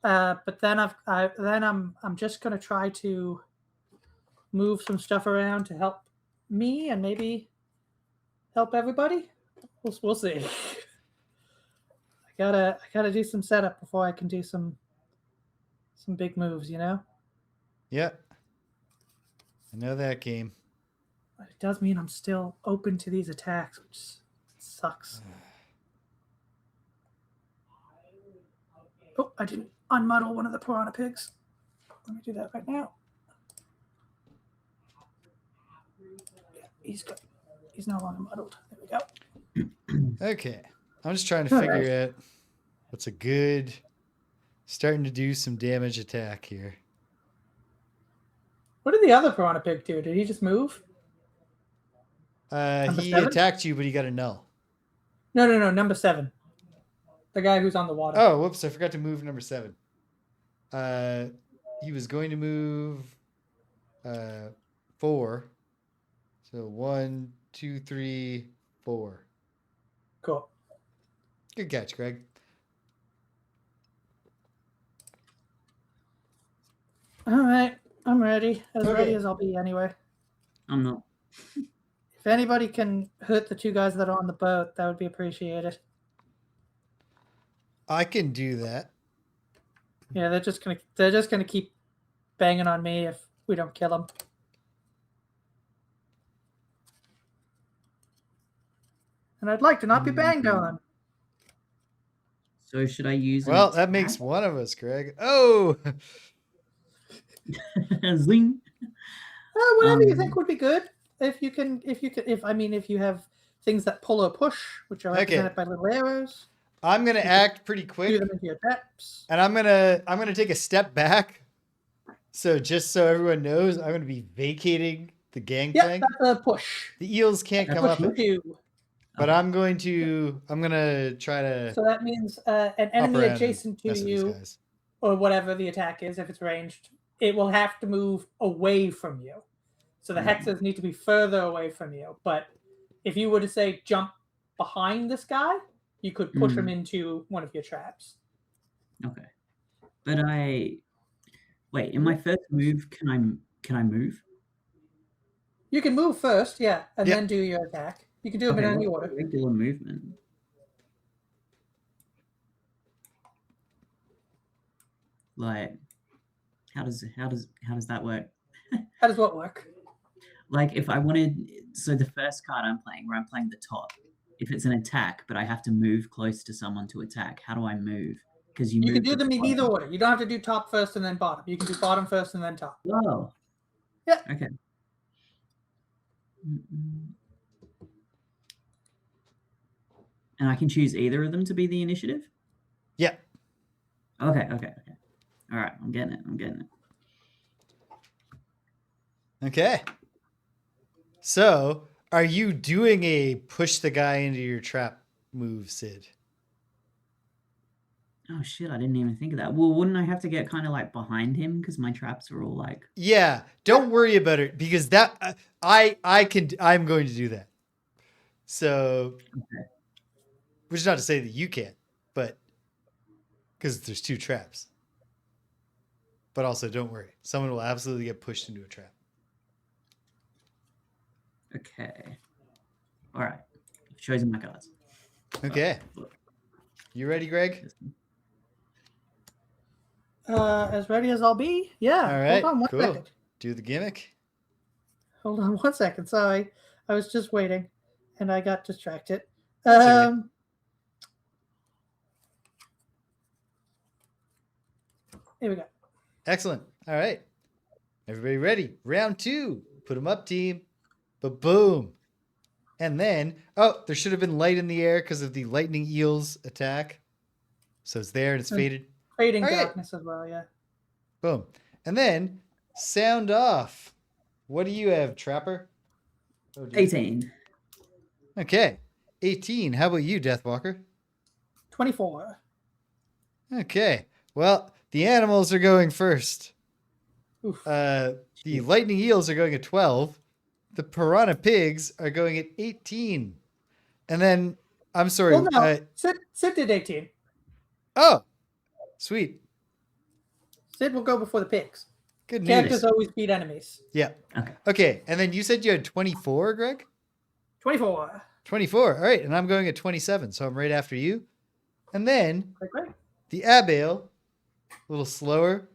But then I'm just gonna try to move some stuff around to help me and maybe help everybody. We'll see. I gotta do some setup before I can do some big moves, you know? Yeah. I know that game. But it does mean I'm still open to these attacks, which sucks. Oh, I didn't unmuddle one of the piranha pigs. Let me do that right now. Yeah, he's good. He's no longer muddled. There we go. Okay. I'm just trying to figure out what's a good starting to do some damage attack here. What did the other piranha pig do? Did he just move? He 7? attacked you, but he got a null. No. Number 7. The guy who's on the water. Oh, whoops. I forgot to move number 7. He was going to move 4. So 1, 2, 3, 4. Cool. Good catch, Greg. All right. I'm ready. As ready as I'll be anyway. I'm not. If anybody can hurt the 2 guys that are on the boat, that would be appreciated. I can do that. Yeah, they're just gonna keep banging on me if we don't kill them. And I'd like to not be banged on. So should I use? Well, that makes one of us, Greg. Oh, Zing. Whatever you think would be good. If you have things that pull or push, which are represented by little arrows. I'm gonna act pretty quick. Do them into your traps. And I'm gonna take a step back. So just so everyone knows, I'm gonna be vacating the gangplank. Yeah, that's a push. The eels can't come up. But I'm gonna try to. So that means an enemy adjacent to you, or whatever the attack is, if it's ranged, it will have to move away from you. So the hexes need to be further away from you. But if you were to say jump behind this guy, you could push him into one of your traps. Okay. But in my first move, can I move? You can move first, yeah, and then do your attack. You can do them in any order. Regular movement. Like, how does that work? How does what work? Like, if I wanted, so the first card I'm playing, where I'm playing the top, if it's an attack, but I have to move close to someone to attack, how do I move? Because you can do them in either order. You don't have to do top first and then bottom. You can do bottom first and then top. Oh. Yeah. Okay. And I can choose either of them to be the initiative? Yeah. Okay. All right, I'm getting it. Okay. So, are you doing a push the guy into your trap move, Sid? Oh shit, I didn't even think of that. Well, wouldn't I have to get kind of like behind him because my traps are all like... Yeah, don't worry about it because that I'm going to do that. So, which is not to say that you can't, but because there's 2 traps. But also, don't worry. Someone will absolutely get pushed into a trap. Okay. All right. I've chosen my cards. Okay. You ready, Greg? As ready as I'll be. Yeah. All right. Hold on one second. Do the gimmick. Hold on 1 second. Sorry. I was just waiting and I got distracted. Okay. Here we go. Excellent. All right. Everybody ready? Round 2. Put them up, team. Ba-boom. And then, there should have been light in the air because of the lightning eels attack. So it's there and it's faded. Fading darkness as well, yeah. Boom. And then sound off. What do you have, Trapper? Oh, dear. 18. Okay. 18. How about you, Deathwalker? 24. Okay. Well, the animals are going first. Oof. The lightning eels are going at 12. The piranha pigs are going at 18. And then, I'm sorry. Well, no. Sid did 18. Oh, sweet. Sid will go before the pigs. Good news. Characters always beat enemies. Yeah. Okay. And then you said you had 24, Greg? 24. 24. All right. And I'm going at 27. So I'm right after you. And then Great. the Abail, a little slower.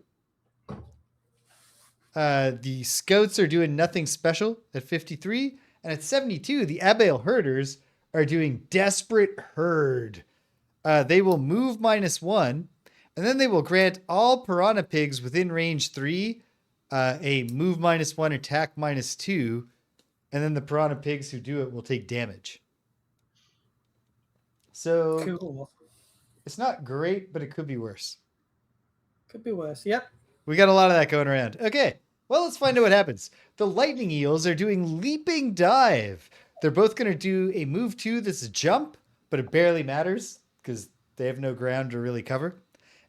The Scouts are doing nothing special at 53. And at 72, the Abail Herders are doing Desperate Herd. They will move -1. And then they will grant all piranha pigs within range 3 a move -1, attack -2. And then the piranha pigs who do it will take damage. So Cool. it's not great, but it could be worse. Could be worse. Yep. We got a lot of that going around. Okay, well, let's find out what happens. The lightning eels are doing leaping dive. They're both going to do a move 2 that's a jump, but it barely matters because they have no ground to really cover.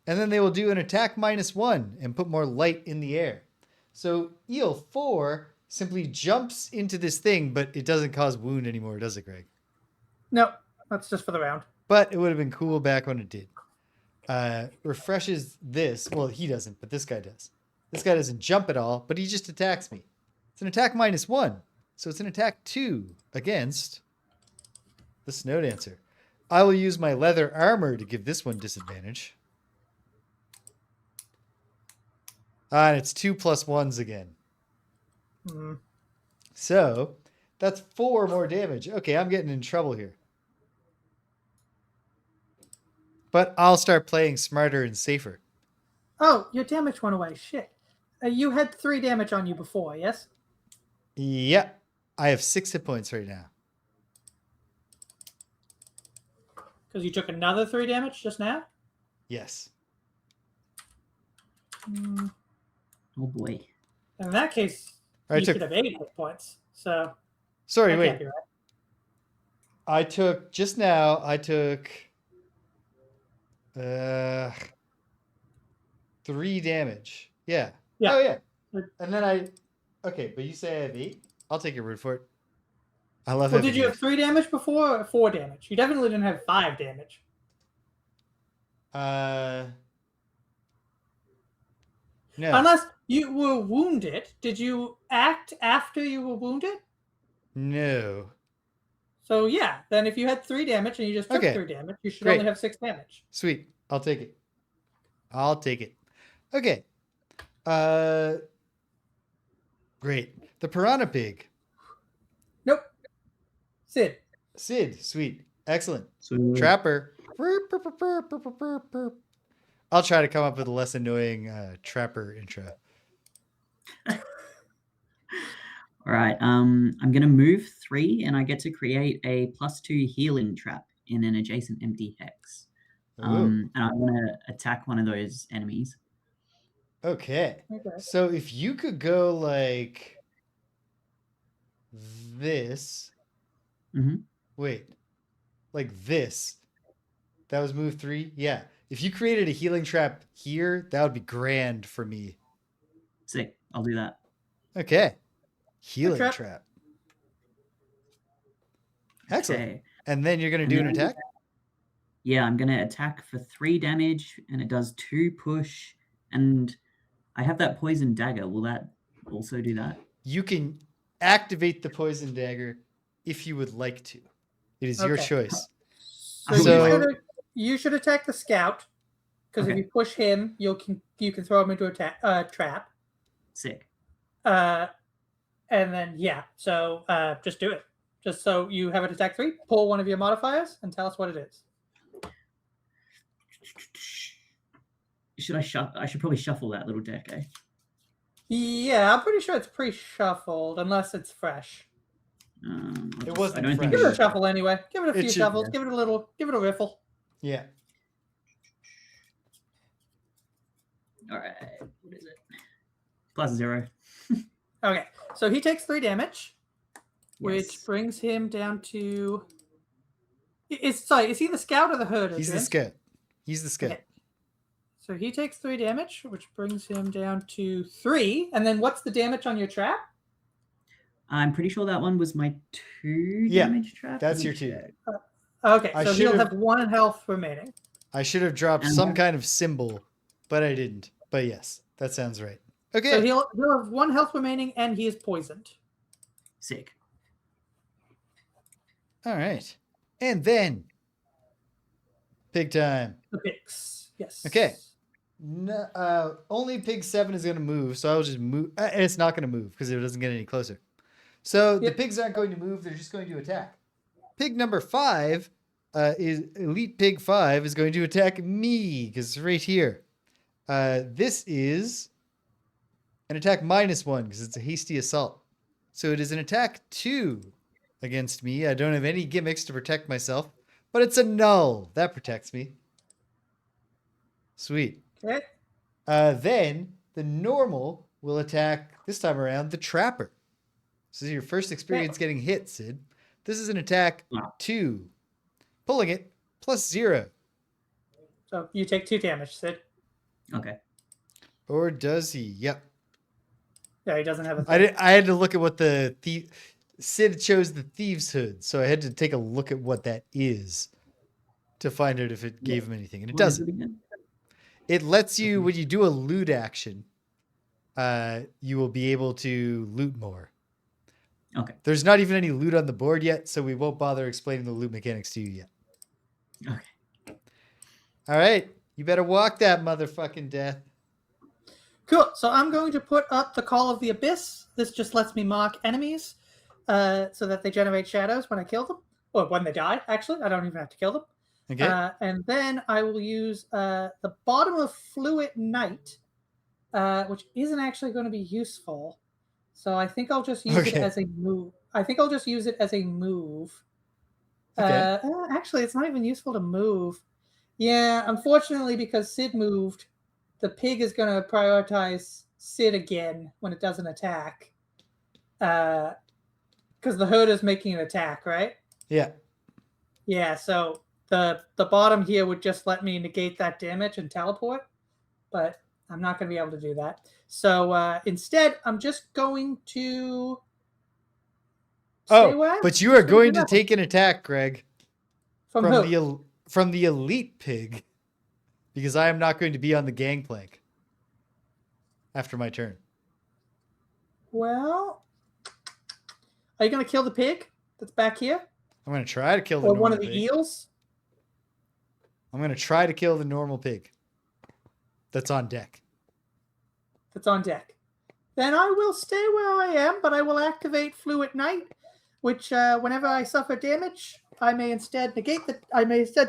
And then they will do an attack -1 and put more light in the air. So eel 4 simply jumps into this thing, but it doesn't cause wound anymore, does it, Greg? No, that's just for the round. But it would have been cool back when it did. Refreshes this. Well, he doesn't, but this guy does. This guy doesn't jump at all, but he just attacks me. It's an attack -1. So it's an attack 2 against the Snow Dancer. I will use my leather armor to give this one disadvantage. And it's 2 +1s again. Mm. So that's 4 more damage. Okay, I'm getting in trouble here. But I'll start playing smarter and safer. Oh, your damage went away. Shit. You had 3 damage on you before, yes? Yeah. I have 6 hit points right now. Because you took another 3 damage just now? Yes. Mm. Oh boy. In that case, you should have 8 hit points. So. Sorry, that wait. can't be right. I took 3 damage. Yeah. Yeah. Oh, yeah. And then okay, but you say I have 8? I'll take your word for it. I love Well, did you have 3 damage before or 4 damage? You definitely didn't have 5 damage. No. Unless you were wounded. Did you act after you were wounded? No. So, yeah. Then if you had 3 damage and you just took 3 damage, you should only have 6 damage. Sweet. I'll take it. Okay. Great. The piranha pig. Nope. Sid. Sweet. Excellent. So, Trapper. I'll try to come up with a less annoying Trapper intro. all right. I'm going to move 3 and I get to create a +2 healing trap in an adjacent empty hex. And I'm going to attack one of those enemies. Okay. So if you could go like this. Mm-hmm. Wait. Like this. That was move 3? Yeah. If you created a healing trap here, that would be grand for me. Sick. I'll do that. Okay. Healing trap. Excellent. Okay. And then you're going to do an attack? Yeah, I'm going to attack for 3 damage, and it does 2 push, and I have that poison dagger. Will that also do that? You can activate the poison dagger if you would like to. It is your choice. So you should attack the scout, because if you push him, you can throw him into a trap. Sick. And then, so just do it. Just so you have an attack 3, pull one of your modifiers, and tell us what it is. I should probably shuffle that little deck, eh? Yeah, I'm pretty sure it's pre-shuffled, unless it's fresh. It wasn't fresh. Give it a shuffle anyway. Give it a few shuffles. Give it a riffle. Yeah. All right. What is it? +0. Okay, so he takes 3 damage, which Yes. brings him down to. Is he the scout or the herder? He's the James? scout. He's the scout. Okay. So he takes 3 damage, which brings him down to 3. And then what's the damage on your trap? I'm pretty sure that one was my 2 Yeah, damage trap. that's Let me your 2. check. Okay, I so he'll should've- have 1 health remaining. I should have dropped And- some kind of symbol, but I didn't. But yes, that sounds right. Okay. So he'll have 1 health remaining, and he is poisoned. Sick. All right. And then pig time. The pigs. Yes. Okay. No, only pig 7 is going to move, so I'll just move. And it's not going to move because it doesn't get any closer. So the Yep. pigs aren't going to move. They're just going to attack. Pig number 5 is Elite Pig 5 is going to attack me because it's right here. This is an attack -1 because it's a hasty assault. So it is an attack 2 against me. I don't have any gimmicks to protect myself, but it's a null. That protects me. Sweet. Okay. Then the normal will attack, this time around, the trapper. This is your first experience getting hit, Sid. This is an attack Wow. 2. Pulling it, +0. So you take 2 damage, Sid. Okay. Or does he? Yep. Yeah, he doesn't have a. I had to look at what the Sid chose the Thieves' Hood, so I had to take a look at what that is to find out if it gave him anything. And it What is doesn't. it again? It lets you, when you do a loot action, you will be able to loot more. Okay. There's not even any loot on the board yet, so we won't bother explaining the loot mechanics to you yet. Okay. All right. You better walk that motherfucking death. Cool. So I'm going to put up the Call of the Abyss. This just lets me mark enemies so that they generate shadows when I kill them. Or when they die, actually. I don't even have to kill them. Okay. And then I will use the Bottom of Fluid Night, which isn't actually going to be useful. So I think I'll just use it Okay. as a move. I think I'll just use it as a move. Okay. Actually, it's not even useful to move. Yeah, unfortunately, because Sid moved, the pig is going to prioritize Sid again when it doesn't attack. Because the herder's making an attack, right? Yeah. Yeah, so the bottom here would just let me negate that damage and teleport, but I'm not going to be able to do that. So instead, I'm just going to stay where I am. But you are Just gonna do going to nothing. take an attack, Greg, From who? from the elite pig, because I am not going to be on the gangplank after my turn. Well, are you going to kill the pig that's back here? I'm going to try to kill the Or normal one of the pig. eels? I'm going to try to kill the normal pig that's on deck. That's on deck. Then I will stay where I am, but I will activate Fluid Night, which whenever I suffer damage, I may instead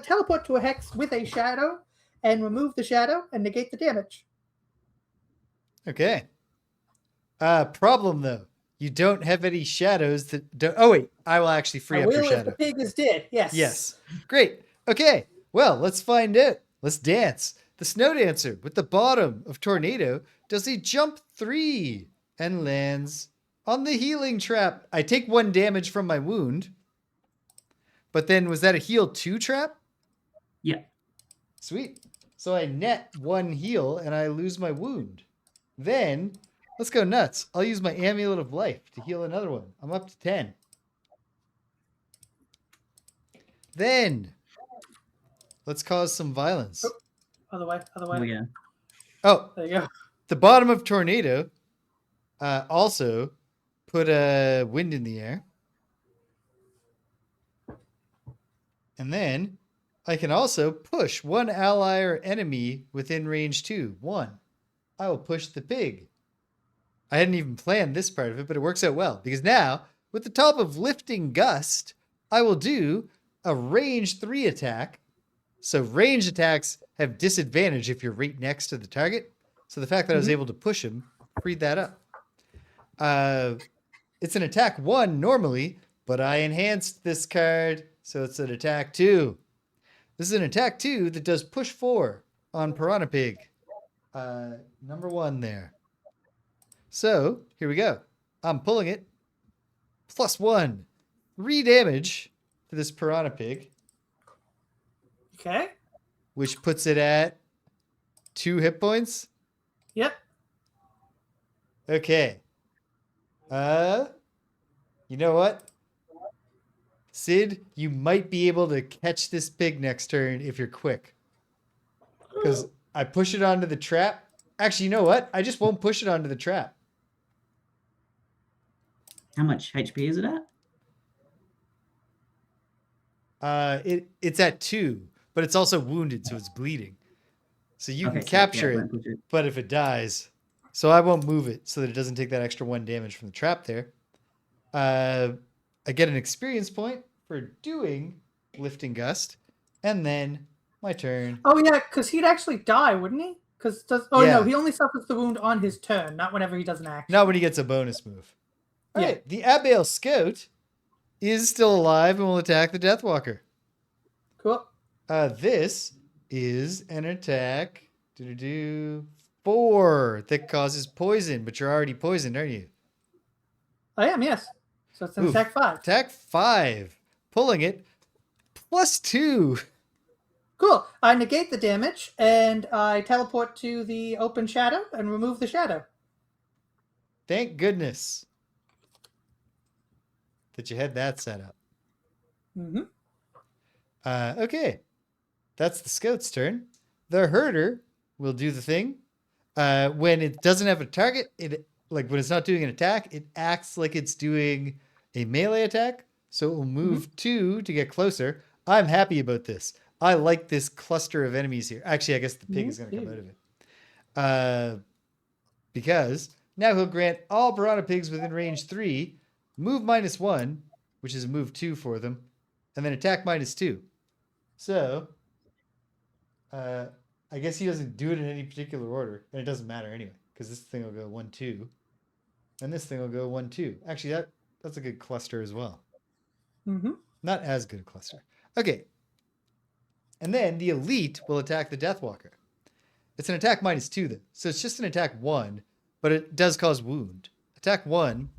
teleport to a hex with a shadow and remove the shadow and negate the damage. Okay. Problem though. You don't have any shadows that don't. Oh wait, I will actually free I up your will if shadow. the pig is dead. Yes. Yes. Great. Okay. Well, let's find out. Let's dance. The snow dancer with the bottom of tornado does a jump 3 and lands on the healing trap. I take 1 damage from my wound. But then was that a heal 2 trap? Yeah. Sweet. So I net 1 heal and I lose my wound. Then let's go nuts. I'll use my Amulet of Life to heal another one. I'm up to 10. Then let's cause some violence. Other way. There we go. Oh, There you go. the bottom of tornado also put a wind in the air. And then I can also push 1 ally or enemy within range 2. 1. I will push the pig. I hadn't even planned this part of it, but it works out well. Because now, with the top of Lifting Gust, I will do a range 3 attack. So range attacks have disadvantage if you're right next to the target. So the fact that I was able to push him freed that up. It's an attack 1 normally, but I enhanced this card, so it's an attack 2. This is an attack 2 that does push 4 on Piranha Pig. Number 1 there. So here we go. I'm pulling it. +1. 3 damage to this piranha pig, Okay. which puts it at 2 hit points. Yep. Okay. You know what? Sid, you might be able to catch this pig next turn if you're quick. Because I push it onto the trap. Actually, you know what? I just won't push it onto the trap. How much HP is it at? It's at 2, but it's also wounded, so it's bleeding. So you can Okay, so, capture yeah, it, don't push it. but if it dies, so I won't move it so that it doesn't take that extra 1 damage from the trap there. I get an experience point for doing Lifting Gust, and then my turn. Oh yeah, because he'd actually die, wouldn't he? Because no, he only suffers the wound on his turn, not whenever he does an action. Not when he gets a bonus move. All Yeah. right, the Abiel Scout is still alive and will attack the Deathwalker. Cool. This is an attack. 4 that causes poison, but you're already poisoned, aren't you? I am, yes. So it's an Oof. attack 5. Attack 5. Pulling it. +2. Cool. I negate the damage, and I teleport to the open shadow and remove the shadow. Thank goodness that you had that set up. Mm-hmm. Okay. That's the Scout's turn. The Herder will do the thing. When it doesn't have a target, when it's not doing an attack, it acts like it's doing a melee attack. So it will move 2 to get closer. I'm happy about this. I like this cluster of enemies here. Actually, I guess the pig is going to come out of it. Because now he'll grant all piranha pigs within range 3 move -1, which is a move 2 for them, and then attack -2. So, I guess he doesn't do it in any particular order, and it doesn't matter anyway, because this thing will go 1-2, and this thing will go 1-2. Actually, that's a good cluster as well. Mm-hmm. Not as good a cluster. Okay. And then the Elite will attack the Deathwalker. It's an attack -2 then. So it's just an attack 1, but it does cause wound. Attack 1,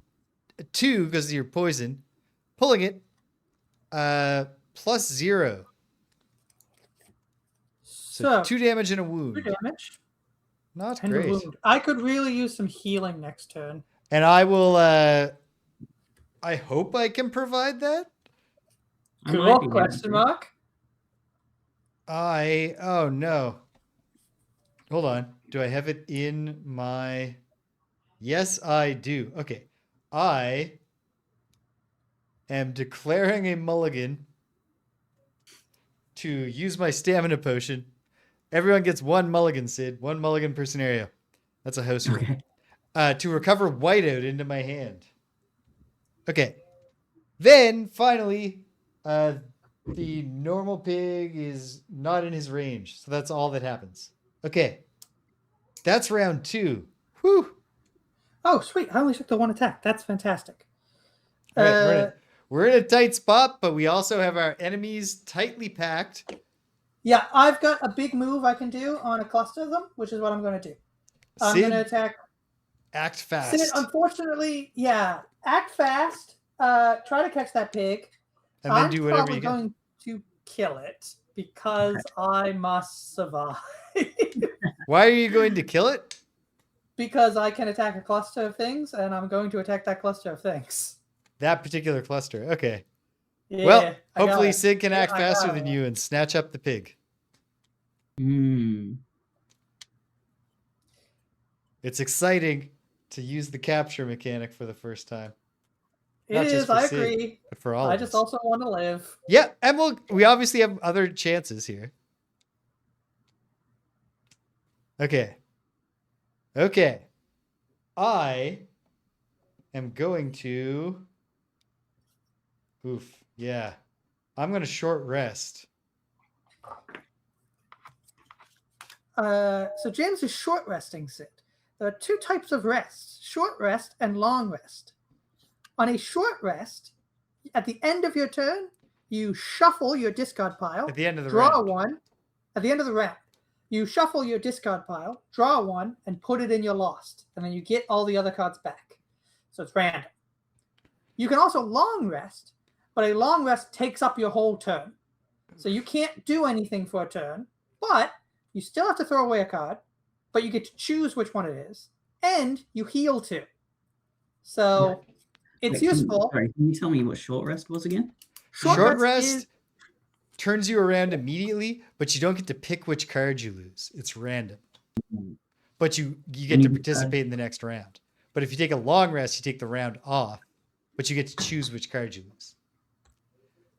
2 because of your poison. Pulling it, +0. So 2 damage and a wound. 2 damage. Not And great. a wound. I could really use some healing next turn. And I will, I hope I can provide that. I might Cool. be Question able to. mark. Oh no. Hold on. Do I have it in my... Yes, I do. Okay. I am declaring a mulligan to use my stamina potion. Everyone gets 1 mulligan, Sid. 1 mulligan per scenario. That's a house rule. Okay. To recover whiteout into my hand. Okay. Then, finally, the normal pig is not in his range. So that's all that happens. Okay. That's round 2. Whew. Oh, sweet. I only took the 1 attack. That's fantastic. All right, we're in a tight spot, but we also have our enemies tightly packed. Yeah, I've got a big move I can do on a cluster of them, which is what I'm going to do. I'm going to attack. Act fast. Sid, unfortunately, yeah, act fast. Try to catch that pig. And then do whatever you can. I'm going to kill it because I must survive. Why are you going to kill it? Because I can attack a cluster of things, and I'm going to attack that cluster of things. That particular cluster. Okay. Yeah, Well, hopefully Sid can act I faster got than it. you and snatch up the pig. It's exciting to use the capture mechanic for the first time. It Not just is, for I Sid, agree. but for all I of just us. also want to live. Yeah, and we obviously have other chances here. Okay. Okay. I am going to... Oof. Yeah. I'm going to short rest. So James is short resting, Sid. There are 2 types of rest: short rest and long rest. On a short rest, at the end of your turn, you shuffle your discard pile. At the end of the draw round. 1. At the end of the round, you shuffle your discard pile, draw one, and put it in your lost. And then you get all the other cards back. So it's random. You can also long rest, but a long rest takes up your whole turn. So you can't do anything for a turn, but you still have to throw away a card, but you get to choose which one it is. And you heal too. So it's useful. Can you tell me what short rest was again? Short rest turns you around immediately, but you don't get to pick which card you lose. It's random. But you get to participate in the next round. But if you take a long rest, you take the round off, but you get to choose which card you lose.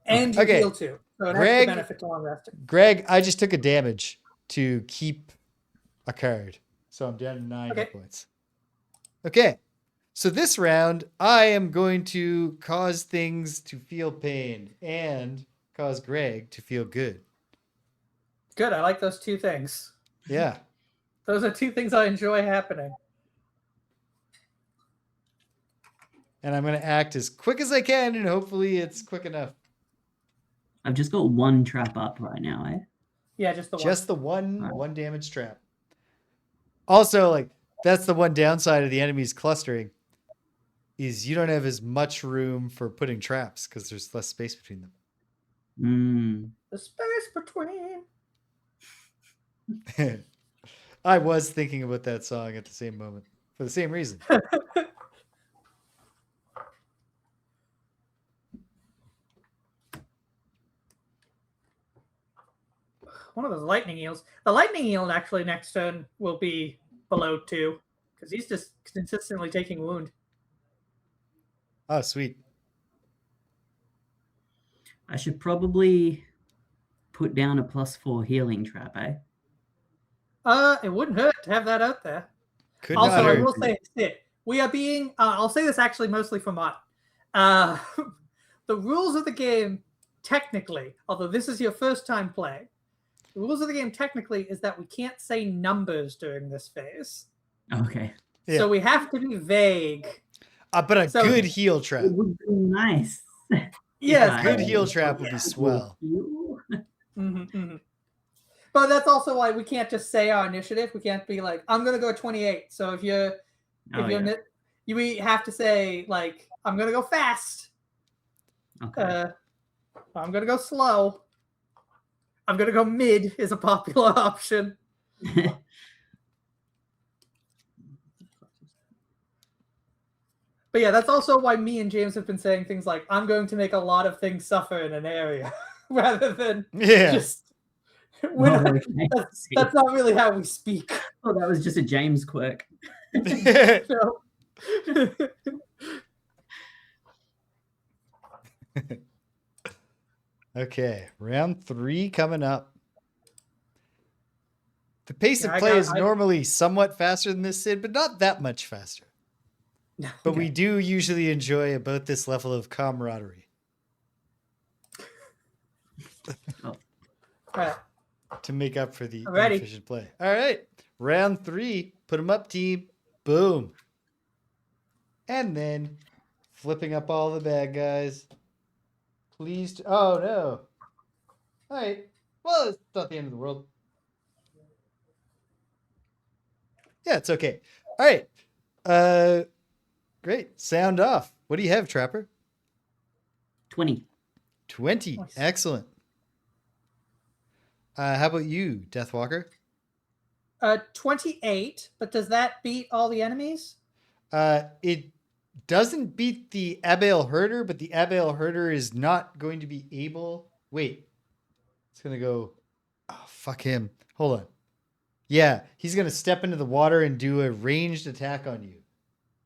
And you heal too. So it has the benefit to long resting. Greg, I just took a damage to keep a card. So I'm down to 9 hit points. Okay. So this round, I am going to cause things to feel pain and cause Greg to feel good. Good. I like those two things. Yeah. Those are two things I enjoy happening. And I'm going to act as quick as I can, and hopefully it's quick enough. I've just got one trap up right now, eh? Yeah, just the one. Just the one damage trap. Also, like, that's the one downside of the enemies clustering, is you don't have as much room for putting traps because there's less space between them. The space between. I was thinking about that song at the same moment for the same reason. One of those lightning eels. The lightning eel actually next turn will be below 2 because he's just consistently taking wound. Oh, sweet. I should probably put down a +4 healing trap, eh? It wouldn't hurt to have that out there. Could also, not hurt. I will say this. We are being, I'll say this actually mostly for Mott. The rules of the game, technically, although this is your first time playing, the rules of the game technically is that we can't say numbers during this phase. Okay. Yeah. So we have to be vague. But a good heal trap. It would be nice. Yes. A good heal trap would be swell. But that's also why we can't just say our initiative. We can't be like, I'm going to go 28. So if we have to say, like, I'm going to go fast. Okay. I'm going to go slow. I'm going to go mid is a popular option. But yeah, that's also why me and James have been saying things like, I'm going to make a lot of things suffer in an area rather than just... That's not really how we speak. Oh, that was just a James quirk. No. Okay, round 3 coming up. The pace of play is normally somewhat faster than this, Sid, but not that much faster. But we do usually enjoy about this level of camaraderie. To make up for the inefficient play. All right, round 3. Put them up, team. Boom. And then flipping up all the bad guys. Please. Oh, no. All right. Well, it's not the end of the world. Yeah, it's okay. All right. Great. Sound off. What do you have, Trapper? 20. 20. Nice. Excellent. How about you, Deathwalker? 28. But does that beat all the enemies? It doesn't beat the Abael Herder, but the Abael Herder is not going to be able... Wait. It's going to go... Oh, fuck him. Hold on. Yeah, he's going to step into the water and do a ranged attack on you.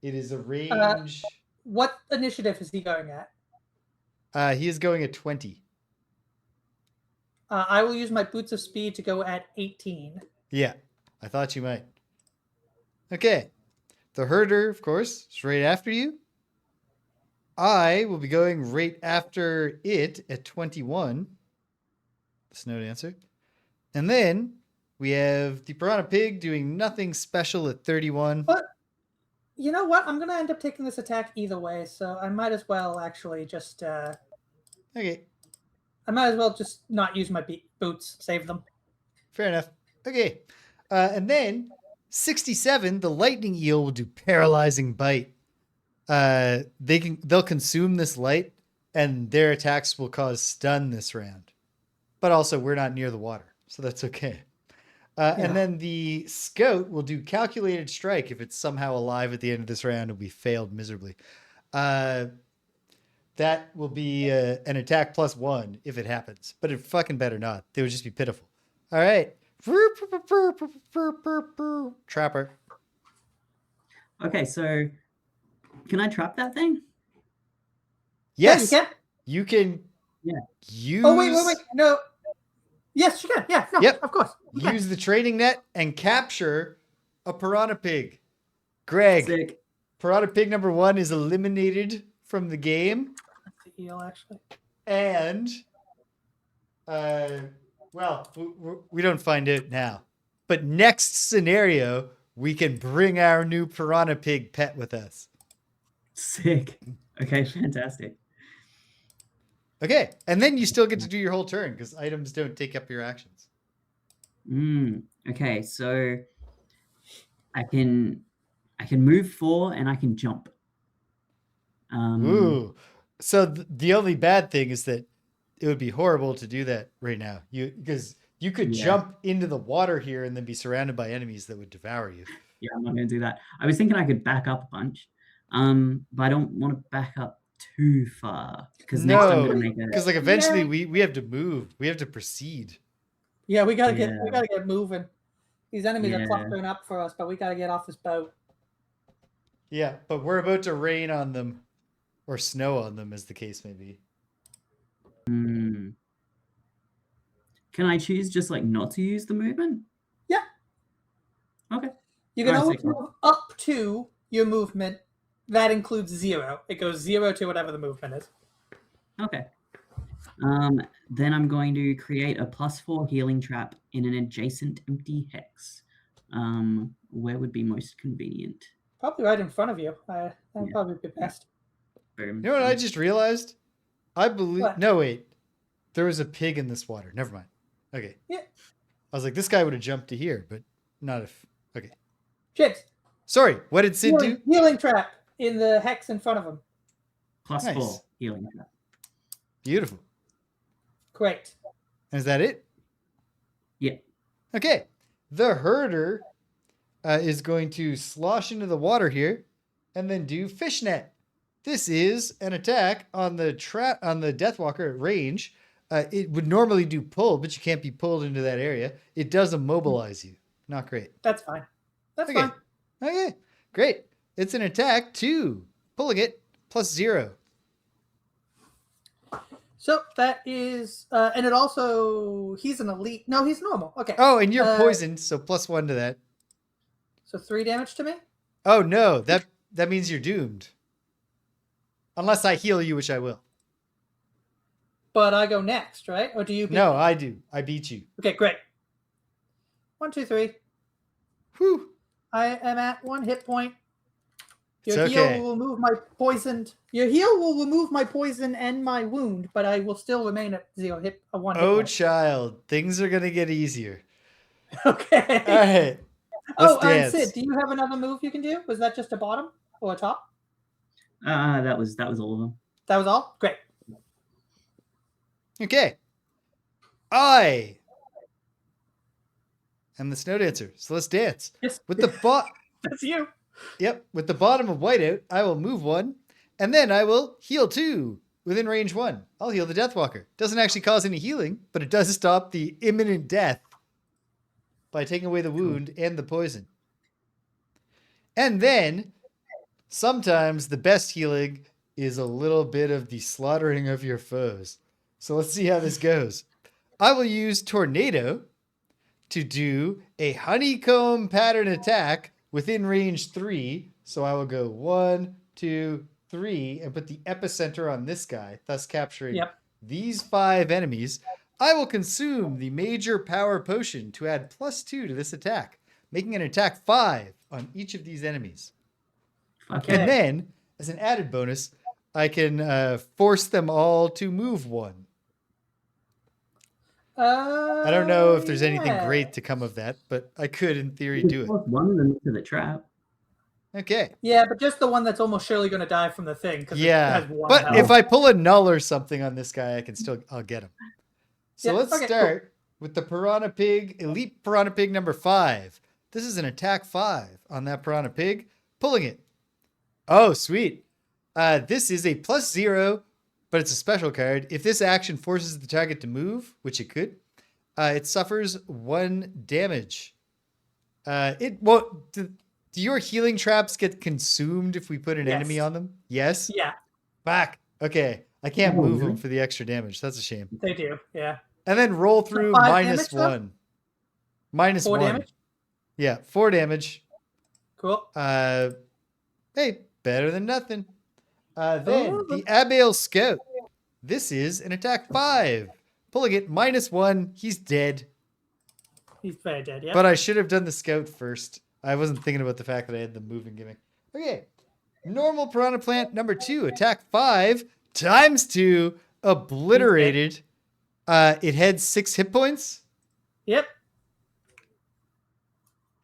It is a range... what initiative is he going at? He is going at 20. I will use my Boots of Speed to go at 18. Yeah, I thought you might. Okay. The Herder, of course, is right after you. I will be going right after it at 21. That's no answer. And then we have the Piranha Pig doing nothing special at 31. But you know what? I'm going to end up taking this attack either way, so I might as well actually just... Okay. I might as well just not use my boots. Save them. Fair enough. Okay. And then 67, the lightning eel will do paralyzing bite. They'll consume this light, and their attacks will cause stun this round. But also, we're not near the water, so that's okay. And then the scout will do calculated strike if it's somehow alive at the end of this round and we failed miserably. That will be an attack +1 if it happens, but it fucking better not. They would just be pitiful. All right. Trapper. Okay, so can I trap that thing? Yes. Yeah, you can. Yeah. Use. Oh, wait. No. Yes, you can. Yeah, no, Yep. of course. Use the training net and capture a piranha pig. Greg, Sick. piranha pig number 1 is eliminated from the game. That's the eel, actually. And, well, we don't find it now. But next scenario, we can bring our new piranha pig pet with us. Sick. Okay, fantastic. Okay, and then you still get to do your whole turn because items don't take up your actions. Okay, so I can move 4 and I can jump. Ooh. So the only bad thing is that it would be horrible to do that right now. Because you could jump into the water here and then be surrounded by enemies that would devour you. Yeah, I'm not going to do that. I was thinking I could back up a bunch, but I don't want to back up too far because next I'm going to make because like eventually we have to move. We have to proceed. Yeah, we gotta get moving. These enemies are clustering up for us, but we gotta get off this boat. Yeah, but we're about to rain on them, or snow on them, as the case may be. Can I choose just like not to use the movement? Yeah. Okay. You can always move up to your movement. That includes 0. It goes 0 to whatever the movement is. Okay. Then I'm going to create a +4 healing trap in an adjacent empty hex. Where would be most convenient? Probably right in front of you. That would probably be best. Boom. You know what I just realized? I believe... What? No, wait. There was a pig in this water. Never mind. Okay. Yeah. I was like, this guy would have jumped to here, but not if... Okay. Chips. Sorry, what did Sid do? Healing trap in the hex in front of him. +4 healing trap. Beautiful. Great. And is that it? Yeah. Okay. The herder is going to slosh into the water here and then do fishnet. This is an attack on the Deathwalker at range. It would normally do pull, but you can't be pulled into that area. It does immobilize you. Not great. That's fine. That's fine. Okay, great. It's an attack too. Pulling it +0. So that is, and it also, he's an elite. No, he's normal. Okay. Oh, and you're poisoned, so +1 to that. So 3 damage to me? Oh no, that means you're doomed. Unless I heal you, which I will. But I go next, right? Or do you beat me? I do. I beat you. Okay, great. 1, 2, 3. Whew. I am at 1 hit point. Your It's heal okay. will remove my poisoned. Your heal will remove my poison and my wound, but I will still remain at 1 hit Oh, point. child. Things are going to get easier. Okay. All right. Let's dance. Sid, do you have another move you can do? Was that just a bottom or a top? That was all of them. That was all? Great. Okay. I am the snow dancer. So let's dance. Yes. With the That's you. Yep. With the bottom of whiteout, I will move 1, and then I will heal 2 within range 1. I'll heal the Deathwalker. Doesn't actually cause any healing, but it does stop the imminent death by taking away the wound and the poison. And then sometimes the best healing is a little bit of the slaughtering of your foes. So let's see how this goes. I will use Tornado to do a honeycomb pattern attack within range 3. So I will go 1, 2, 3, and put the epicenter on this guy, thus capturing these 5 enemies. I will consume the major power potion to add +2 to this attack, making an attack 5 on each of these enemies. Okay. And then, as an added bonus, I can force them all to move 1. I don't know if there's anything yeah. great to come of that, but I could, in theory, do it. One of them to the trap. Okay. Yeah, but just the one that's almost surely going to die from the thing. It Yeah, has one but health. if I pull a null or something on this guy, I'll get him. So Yeah, let's okay, start with the Piranha Pig, Elite Piranha Pig number 5. This is an attack 5 on that Piranha Pig. Pulling it. Oh, sweet. This is a +0, but it's a special card. If this action forces the target to move, which it could, it suffers 1 damage. Do your healing traps get consumed if we put an enemy on them? Yes? Yeah, Back. Okay. I can't Oh, move really? them for the extra damage. That's a shame. they do. Yeah. And then roll through 5 minus damage, though? 1. Minus 4 1. damage? Yeah, 4 damage. Cool. Hey, better than nothing. Then Ooh. the Abiel Scout. This is an attack 5. Pulling it -1. He's dead. He's very dead, yeah. But I should have done the Scout first. I wasn't thinking about the fact that I had the moving gimmick. Okay. Normal Piranha Plant number 2. Attack 5 ×2. Obliterated. It had 6 hit points. Yep.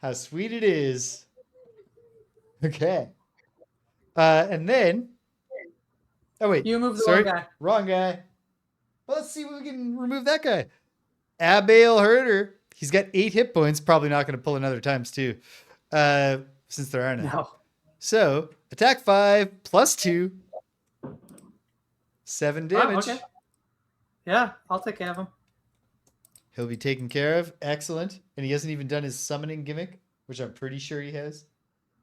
How sweet it is. Okay. And then. Oh, wait. You moved the Sorry. wrong guy. Wrong guy. Well, let's see if we can remove that guy. Abiel Herder. He's got 8 hit points. Probably not going to pull another ×2. Since there are none. No. So, attack 5 +2. 7 damage. Oh, okay. Yeah, I'll take care of him. He'll be taken care of. Excellent. And he hasn't even done his summoning gimmick, which I'm pretty sure he has.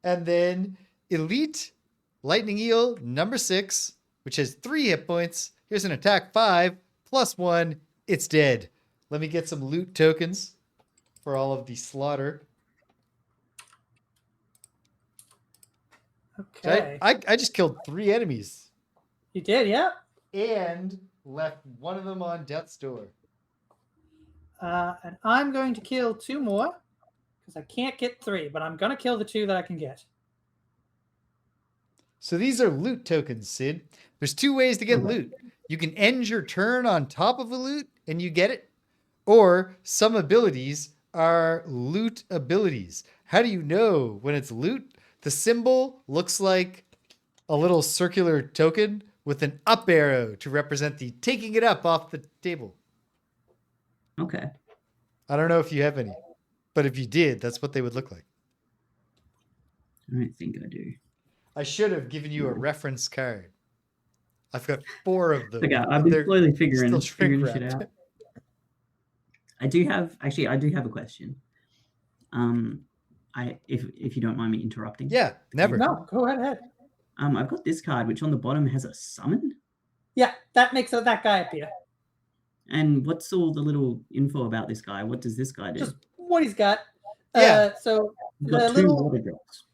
And then Elite Lightning Eel number 6, which has 3 hit points. Here's an attack 5 +1. It's dead. Let me get some loot tokens for all of the slaughter. So Okay. I just killed 3 enemies You did, yeah. and left one of them on death's door. And I'm going to kill 2 more because I can't get 3, but I'm going to kill the 2 that I can get. So these are loot tokens, Sid. There's 2 ways to get loot. You can end your turn on top of a loot and you get it. Or some abilities are loot abilities. How do you know when it's loot? The symbol looks like a little circular token with an up arrow to represent the taking it up off the table. Okay. I don't know if you have any, but if you did, that's what they would look like. I don't think I do. I should have given you a reference card. I've got 4 of them. Okay, I've but been they're slowly still figuring shrink shit wrapped. out. I do have a question. If you don't mind me interrupting. Yeah, never. No, go ahead. I've got this card, which on the bottom has a summon. Yeah, that makes that guy appear. And what's all the little info about this guy? What does this guy do? Just what he's got. Yeah. So He's the got 2 little water drops.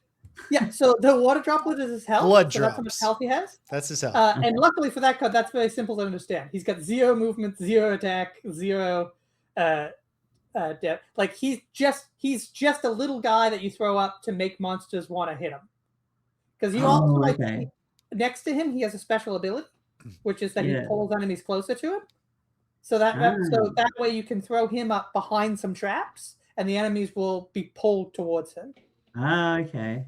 yeah. So the water droplet is his health. Blood so that's how much drops. health he has. That's his health. And luckily for that card, that's very simple to understand. He's got 0 movement, 0 attack, 0 death. Like he's just a little guy that you throw up to make monsters want to hit him. Because you also okay. next to him, he has a special ability, which is that he Yeah. pulls enemies closer to him. So that way you can throw him up behind some traps, and the enemies will be pulled towards him. Okay.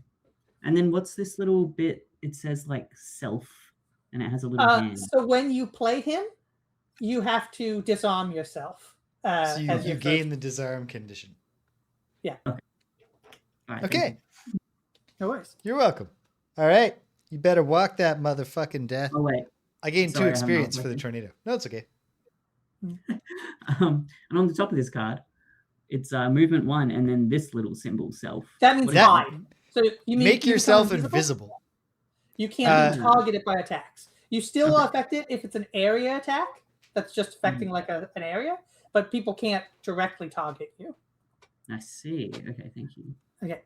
And then what's this little bit? It says like self, and it has a little hand. So when you play him, you have to disarm yourself. So as you your gain first- the disarm condition. All right, Okay. No worries. You're welcome. All right. You better walk that motherfucking death. Oh wait. I gained Sorry, 2 I have experience not for the listened. tornado. No, it's okay. And on the top of this card, it's movement 1, and then this little symbol self. That means What is hide. So you mean Make you yourself become invisible. You can't be Uh, targeted by attacks. You still Okay. are affected if it's an area attack. That's just affecting like an area, but people can't directly target you. I see. Okay, thank you. Okay.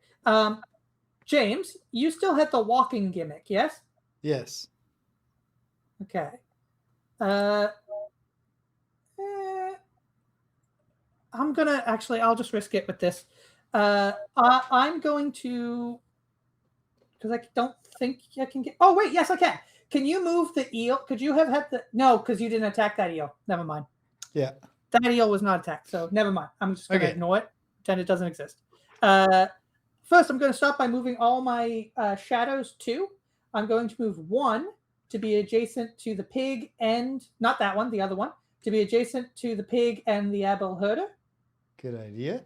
James, you still had the walking gimmick, yes? Yes. Okay. I'm gonna I'll just risk it with this. I'm going to, because I don't think I can get. Oh wait, yes I can. Can you move the eel? Could you have had the? No, because you didn't attack that eel. Never mind. Yeah. That eel was not attacked, so never mind. I'm just going to Okay. ignore it. Pretend it doesn't exist. First, I'm going to start by moving all my shadows 2. I'm going to move 1 to be adjacent to the pig and... Not that one, the other one. To be adjacent to the pig and the abel herder. Good idea.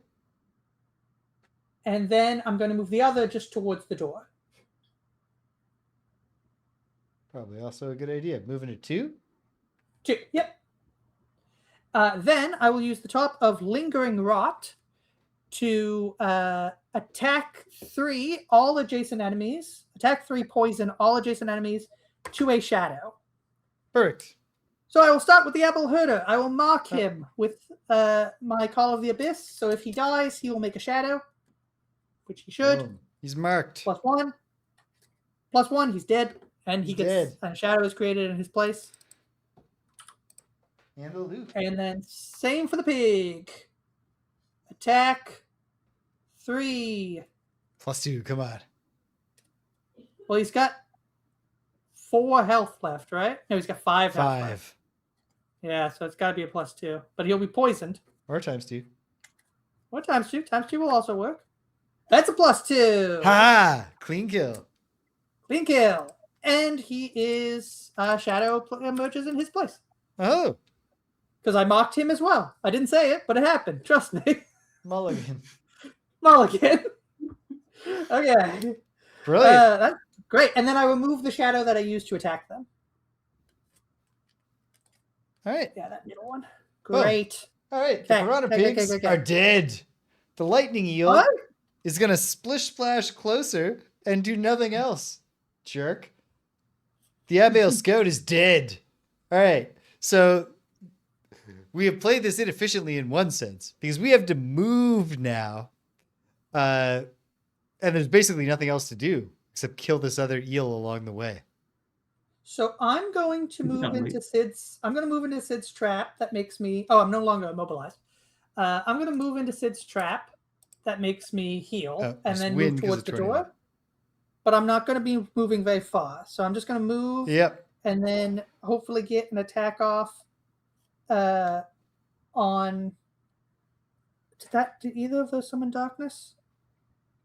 And then I'm going to move the other just towards the door. Probably also a good idea. Moving to 2. 2, yep. Then I will use the top of Lingering Rot to attack 3 all adjacent enemies. Attack 3 poison all adjacent enemies to a shadow. Perfect. So I will start with the Abel Herder. I will mark him with my Call of the Abyss. So if he dies, he will make a shadow, which he should. Boom. He's marked. +1. +1, he's dead. And he He's gets dead. a shadow is created in his place. And the loot. And then same for the pig. Attack 3. +2. Come on. Well, he's got 4 health left, right? No, he's got 5 health left. 5. Yeah, so it's got to be a +2. But he'll be poisoned. Or ×2. What times 2? Times 2 will also work. That's a +2. Ha! Clean kill. Clean kill. And he is shadow emerges in his place. Oh. Because I mocked him as well. I didn't say it, but it happened. Trust me. Mulligan. Mulligan. Okay. Brilliant. That's great. And then I remove the shadow that I used to attack them. All right. Yeah, that middle one. Great. All right. The Okay, piranha okay, pigs okay. are dead. The lightning eel What? is going to splish splash closer and do nothing else. Jerk. The Abigail Scout is dead. All right. So we have played this inefficiently in one sense because we have to move now. And there's basically nothing else to do except kill this other eel along the way. So I'm going to move into Sid's. I'm going to move into Sid's trap. That makes me. Oh, I'm no longer immobilized. I'm going to move into Sid's trap. That makes me heal and then move towards the door. But I'm not going to be moving very far. So I'm just going to move. Yep. And then hopefully get an attack off on. Did either of those summon darkness?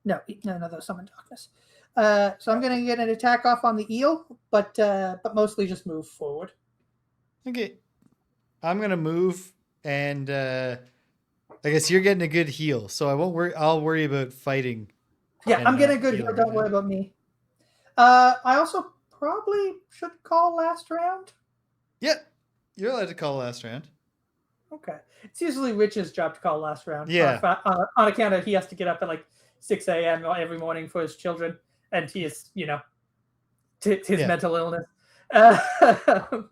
No, those summon darkness. So I'm going to get an attack off on the eel, but mostly just move forward. Okay. I'm going to move, and I guess you're getting a good heal, so I won't worry. I'll worry about fighting. Yeah, I'm getting a good heal. Don't worry about me. I also probably should call last round. Yep. You're allowed to call last round. Okay. It's usually Rich's job to call last round. Yeah. On account of he has to get up at like 6 a.m. every morning for his children, and he is, his mental illness. So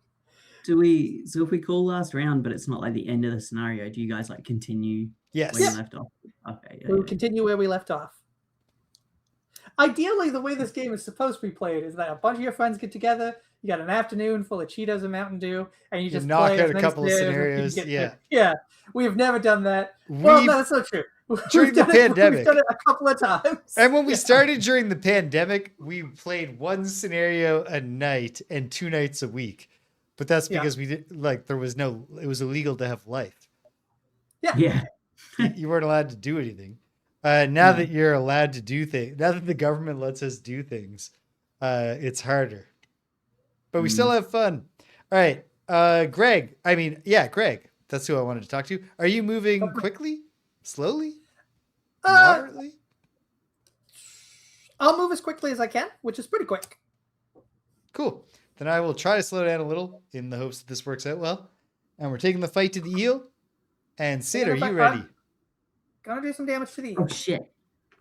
if we call last round, but it's not like the end of the scenario, do you guys like continue Yes. where you left off? Okay. We'll continue where we left off. Ideally, the way this game is supposed to be played is that a bunch of your friends get together, you got an afternoon full of Cheetos and Mountain Dew, and you just knock play out as a many couple of scenarios as you scenarios. can get through. Yeah. We have never done that. We- Well, no, that's not true. During the pandemic. We've done it a couple of times. And when we started during the pandemic, we played one scenario a night and 2 nights a week. But that's because we did it was illegal to have life. Yeah. You weren't allowed to do anything. Now that you're allowed to do things, now that the government lets us do things, it's harder. But we still have fun. All right. Greg. Greg. That's who I wanted to talk to. Are you moving quickly? Slowly? Moderately? I'll move as quickly as I can, which is pretty quick. Cool. Then I will try to slow down a little in the hopes that this works out well. And we're taking the fight to the eel. And Sid, are you ready? Gonna do some damage to the eel. Oh shit.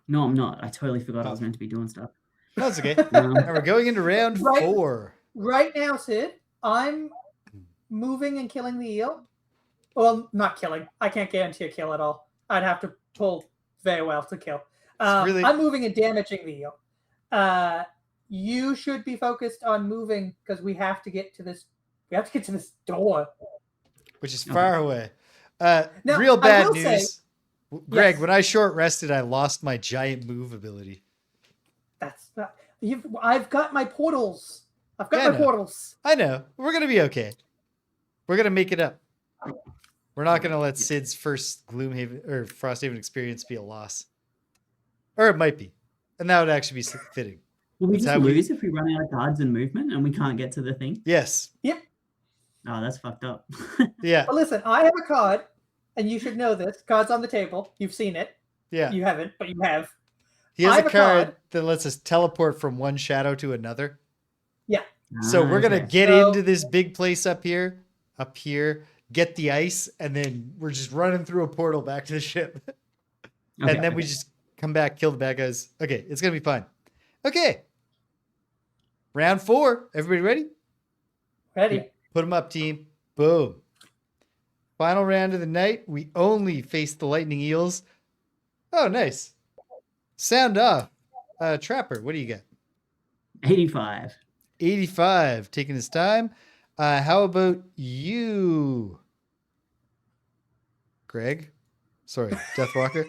No, I'm not. I totally forgot I was meant to be doing stuff. That's okay. And we're going into round 4. Right now, Sid, I'm moving and killing the eel. Well, not killing. I can't guarantee a kill at all. I'd have to pull very well to kill. I'm moving and damaging the eel. You should be focused on moving because we have to get to this. We have to get to this door, which is far away. Now, real bad news. Say, Greg, when I short rested, I lost my giant move ability. That's not. I've got my portals. I've got my portals. I know. We're gonna be okay. We're gonna make it up. We're not going to let Sid's first Gloomhaven or Frosthaven experience be a loss. Or it might be. And that would actually be fitting. Will we That's just how we- lose if we run out of cards and movement and we can't get to the thing? Yes. Yep. Oh, that's fucked up. Yeah. But listen, I have a card, and you should know this. Card's on the table. You've seen it. Yeah. You haven't, but you have. He has I a have a card card. that lets us teleport from one shadow to another. Yeah. So we're going to Okay. get So- into this big place up here, get the ice, and then we're just running through a portal back to the ship. Okay, And then we okay. just come back, kill the bad guys. Okay, it's going to be fun. Okay. Round 4. Everybody ready? Ready? Put them up, team. Boom. Final round of the night. We only face the lightning eels. Oh, nice. Sound off. Trapper, what do you got? 85. 85, taking his time. How about you, Greg? Sorry, Deathwalker.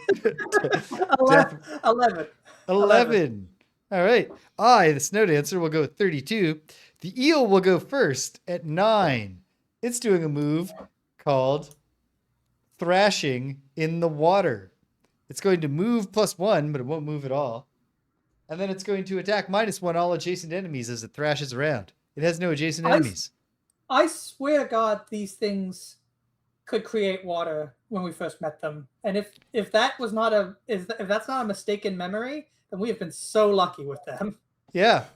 11. 11. All right. The Snow Dancer, will go 32. The eel will go first at 9. It's doing a move called Thrashing in the Water. It's going to move +1, but it won't move at all. And then it's going to attack -1 all adjacent enemies as it thrashes around. It has no adjacent enemies. I swear to God, these things could create water when we first met them. And if that was not if that's not a mistaken memory, then we have been so lucky with them. Yeah.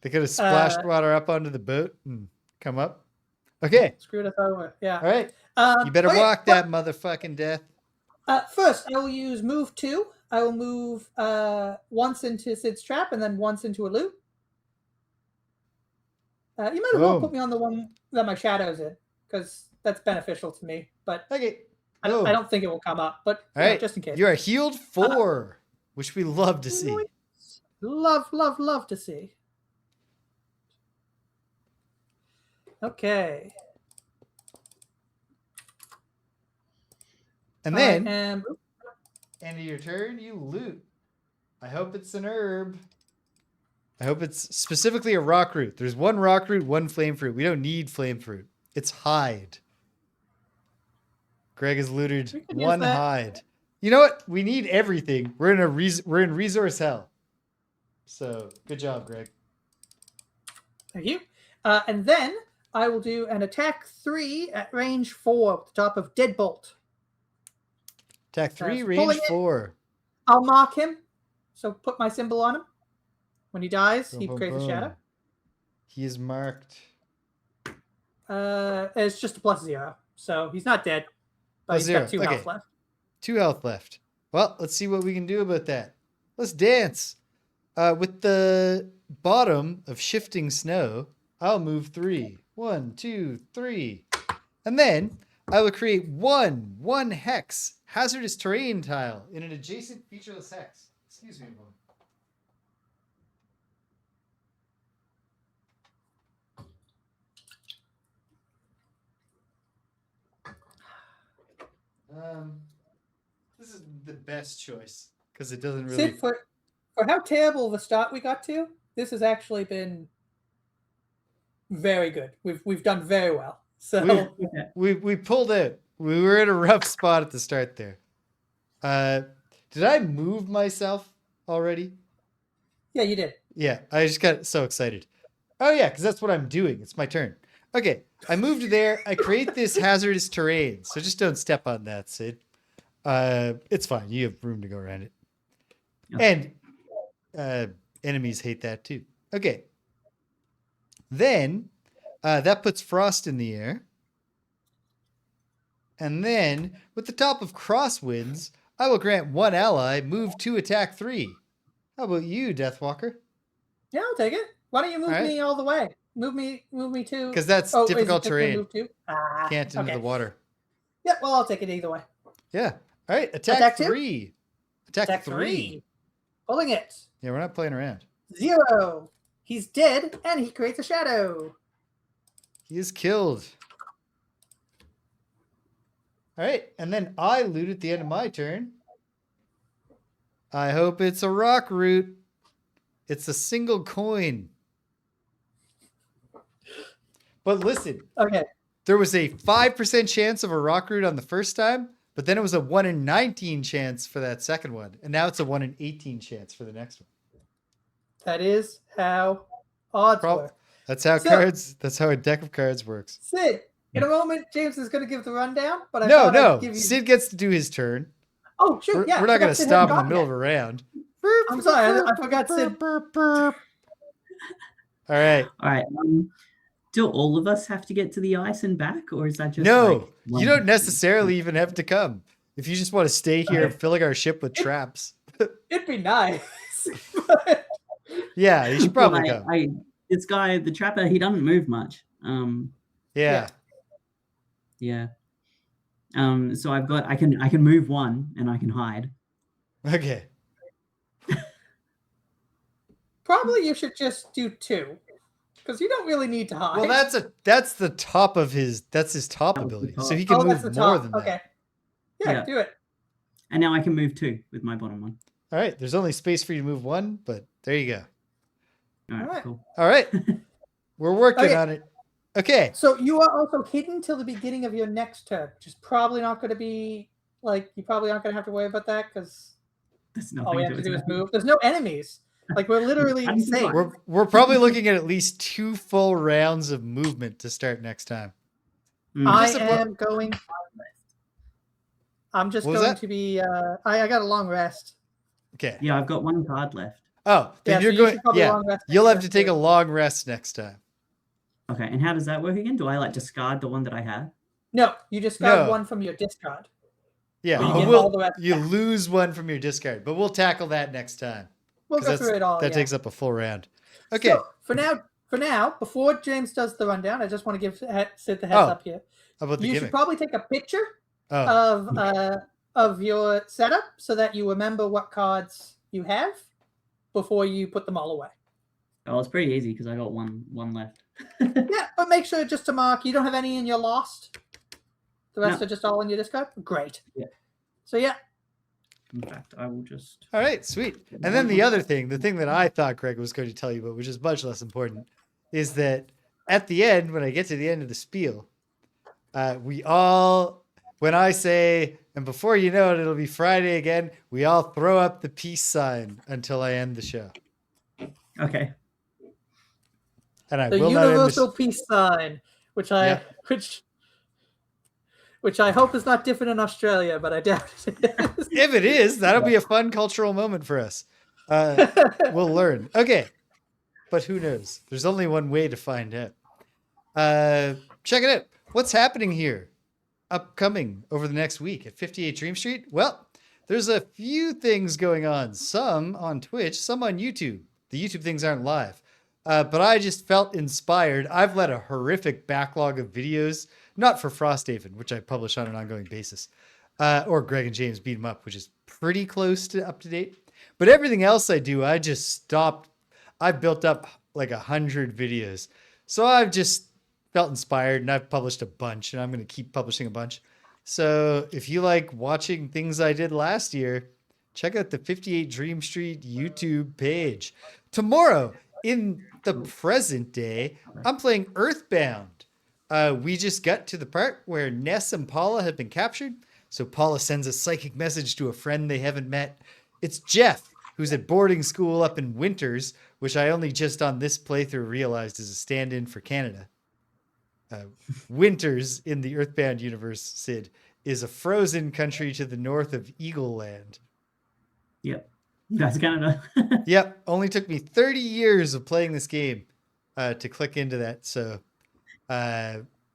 They could have splashed water up onto the boat and come up. Okay. Screwed us over. Yeah. All right. You better okay, walk that motherfucking death. First, I will use move 2. I will move once into Sid's trap and then once into a loop. You might as well Boom. put me on the one that my shadow's in, because that's beneficial to me. But Okay. I don't think it will come up. But All right. just in case. You are healed 4, which we love to see. Love to see. Okay. And then, And end of your turn, you loot. I hope it's an herb. I hope it's specifically a rock root. There's 1 rock root, 1 flame fruit. We don't need flame fruit. It's hide. Greg has looted We can use 1 that. hide. You know what? We need everything. We're in resource hell. So good job, Greg. thank you. And then I will do an attack 3 at range 4 at the top of Deadbolt. Attack 3, Pulling range it. 4. I'll mark him. So put my symbol on him. When he dies, he Boom, boom, creates a boom. shadow. He is marked. It's just a +0. So he's not dead. But he's got 2 +0. health Okay. left. 2 health left. Well, let's see what we can do about that. Let's dance. With the bottom of shifting snow, I'll move 3. 1, 2, 3. And then I will create one hex hazardous terrain tile in an adjacent featureless hex. Excuse me a moment. This is the best choice because it doesn't really. Sid, for how terrible of a start we got to, this has actually been very good. We've done very well. So We pulled out. We were in a rough spot at the start there. Did I move myself already? yeah, you did. Yeah, I just got so excited. Oh yeah, because that's what I'm doing. It's my turn. Okay, I moved there. I create this hazardous terrain, so just don't step on that, Sid. It's fine. You have room to go around it. Okay. And enemies hate that too. Okay. Then that puts frost in the air. And then with the top of crosswinds, I will grant 1 ally move 2, attack 3. How about you, Deathwalker? Yeah, I'll take it. Why don't you move All right. me all the way? Move me to. Because that's Oh, is it difficult just gonna terrain. move to? Can't into okay. the water. Yeah, well, I'll take it either way. Yeah. All right. Attack Attack 2? 3. Attack Attack 3. 3. Pulling it. Yeah, we're not playing around. 0. He's dead, and he creates a shadow. He is killed. All right. And then I loot at the end of my turn. I hope it's a rock root. It's a single coin. But listen, Okay. there was a 5% chance of a rock root on the first time, but then it was a 1 in 19 chance for that second one. And now it's a 1 in 18 chance for the next one. That is how odds work. That's how that's how a deck of cards works. Sid, in a moment, James is going to give the rundown, but Sid gets to do his turn. Oh, shoot, We're not going to stop in the middle of a round. I'm sorry, I forgot Sid. All right. Do all of us have to get to the ice and back, or is that just no? You don't necessarily even have to come if you just want to stay here, filling our ship with traps. It'd be nice. Yeah, you should probably come. This guy, the trapper, he doesn't move much. Yeah. So I can move one and I can hide. Okay. Probably you should just do 2. Because you don't really need to hide. Well, that's the top of his top ability. So he can move more than that. Okay. Yeah, do it. And now I can move 2 with my bottom one. All right. There's only space for you to move 1, but there you go. All right. Cool. All right. We're working on it. Okay. So you are also hidden till the beginning of your next turn, which is probably not going to be you probably aren't going to have to worry about that because all we have to do is move. There's no enemies. We're literally safe. We're probably looking at least 2 full rounds of movement to start next time. I'm just going to be. I got a long rest. Okay. Yeah, I've got 1 card left. Oh, then you're going. You'll have to take a long rest next time. Okay, and how does that work again? Do I discard the one that I have? No, you discard 1 from your discard. Yeah, you lose 1 from your discard, but we'll tackle that next time. We'll go through it all. That takes up a full round. Okay. So for now, before James does the rundown, I just want to give Sid the heads up here. How about the you gimmick? should probably take a picture of your setup so that you remember what cards you have before you put them all away. Oh, it's pretty easy because I got one left. Yeah, but make sure just to mark you don't have any in your lost. The rest are just all in your discard. Great. Yeah. So yeah. In fact, I will just. All right, sweet. And then the other thing, the thing that I thought Greg was going to tell you about, which is much less important, is that at the end, when I get to the end of the spiel, when I say, and before you know it, it'll be Friday again, we all throw up the peace sign until I end the show. Okay. And the universal peace sign, which I hope is not different in Australia, but I doubt it is. If it is, that'll be a fun cultural moment for us. We'll learn. Okay. But who knows? There's only one way to find out. Check it out. What's happening here upcoming over the next week at 58 Dream Street? Well, there's a few things going on. Some on Twitch, some on YouTube. The YouTube things aren't live. But I just felt inspired. I've led a horrific backlog of videos, not for Frosthaven, which I publish on an ongoing basis, or Greg and James Beat 'em Up, which is pretty close to up to date. But everything else I do, I just stopped. I've built up 100 videos. So I've just felt inspired and I've published a bunch and I'm going to keep publishing a bunch. So if you like watching things I did last year, check out the 58 Dream Street YouTube page. Tomorrow, in the present day, I'm playing Earthbound. We just got to the part where Ness and Paula have been captured. So Paula sends a psychic message to a friend they haven't met. It's Jeff, who's at boarding school up in Winters, which I only just on this playthrough realized is a stand-in for Canada. Winters in the Earthbound universe, Sid, is a frozen country to the north of Eagle Land. Yep. That's Canada. Yep. Only took me 30 years of playing this game to click into that. So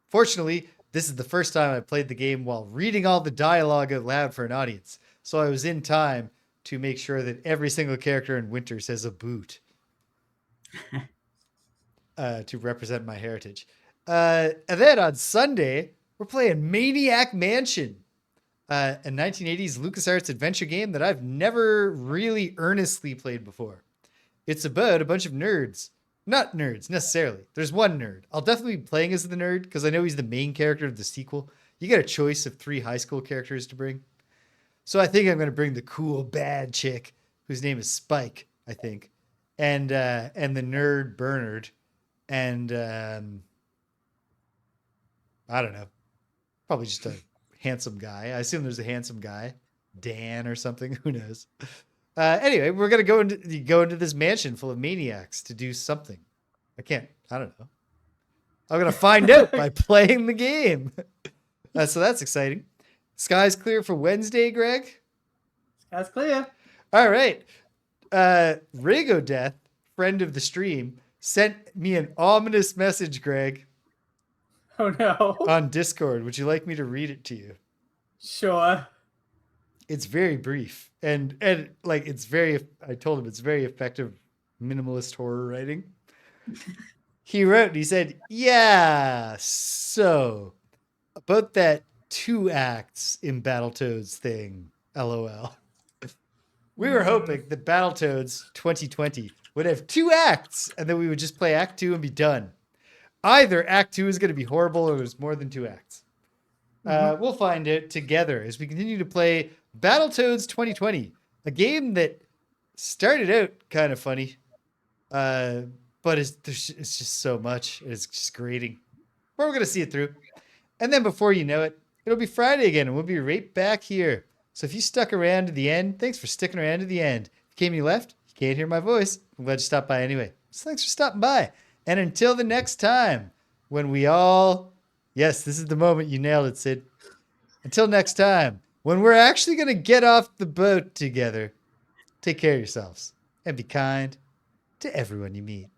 fortunately, this is the first time I played the game while reading all the dialogue out loud for an audience. So I was in time to make sure that every single character in Winters has a boot to represent my heritage. And then on Sunday, we're playing Maniac Mansion, a 1980s LucasArts adventure game that I've never really earnestly played before. It's about a bunch of nerds. Not nerds, necessarily. There's one nerd. I'll definitely be playing as the nerd because I know he's the main character of the sequel. You get a choice of 3 high school characters to bring. So I think I'm going to bring the cool, bad chick, whose name is Spike, I think. And the nerd Bernard. And I don't know. Probably just a handsome guy. I assume there's a handsome guy. Dan or something. Who knows? Anyway, we're going to go into this mansion full of maniacs to do something. I don't know. I'm going to find out by playing the game. So that's exciting. Sky's clear for Wednesday, Greg? That's clear. All right. Rago Death, friend of the stream, sent me an ominous message, Greg, Oh no. on Discord. Would you like me to read it to you? Sure. It's very brief. And like I told him it's very effective minimalist horror writing. He wrote and he said, yeah, so about that 2 acts in Battletoads thing, LOL. We were hoping that Battletoads 2020 would have 2 acts and then we would just play Act 2 and be done. Either Act 2 is going to be horrible or there's more than 2 acts. We'll find out together as we continue to play Battletoads 2020, a game that started out kind of funny, but it's just so much. It's just grating. But we're going to see it through. And then before you know it, it'll be Friday again, and we'll be right back here. So if you stuck around to the end, thanks for sticking around to the end. If you came and you left, you can't hear my voice. I'm glad you stopped by anyway. So thanks for stopping by. And until the next time, when we all... Yes, this is the moment you nailed it, Sid. Until next time, when we're actually going to get off the boat together, take care of yourselves and be kind to everyone you meet.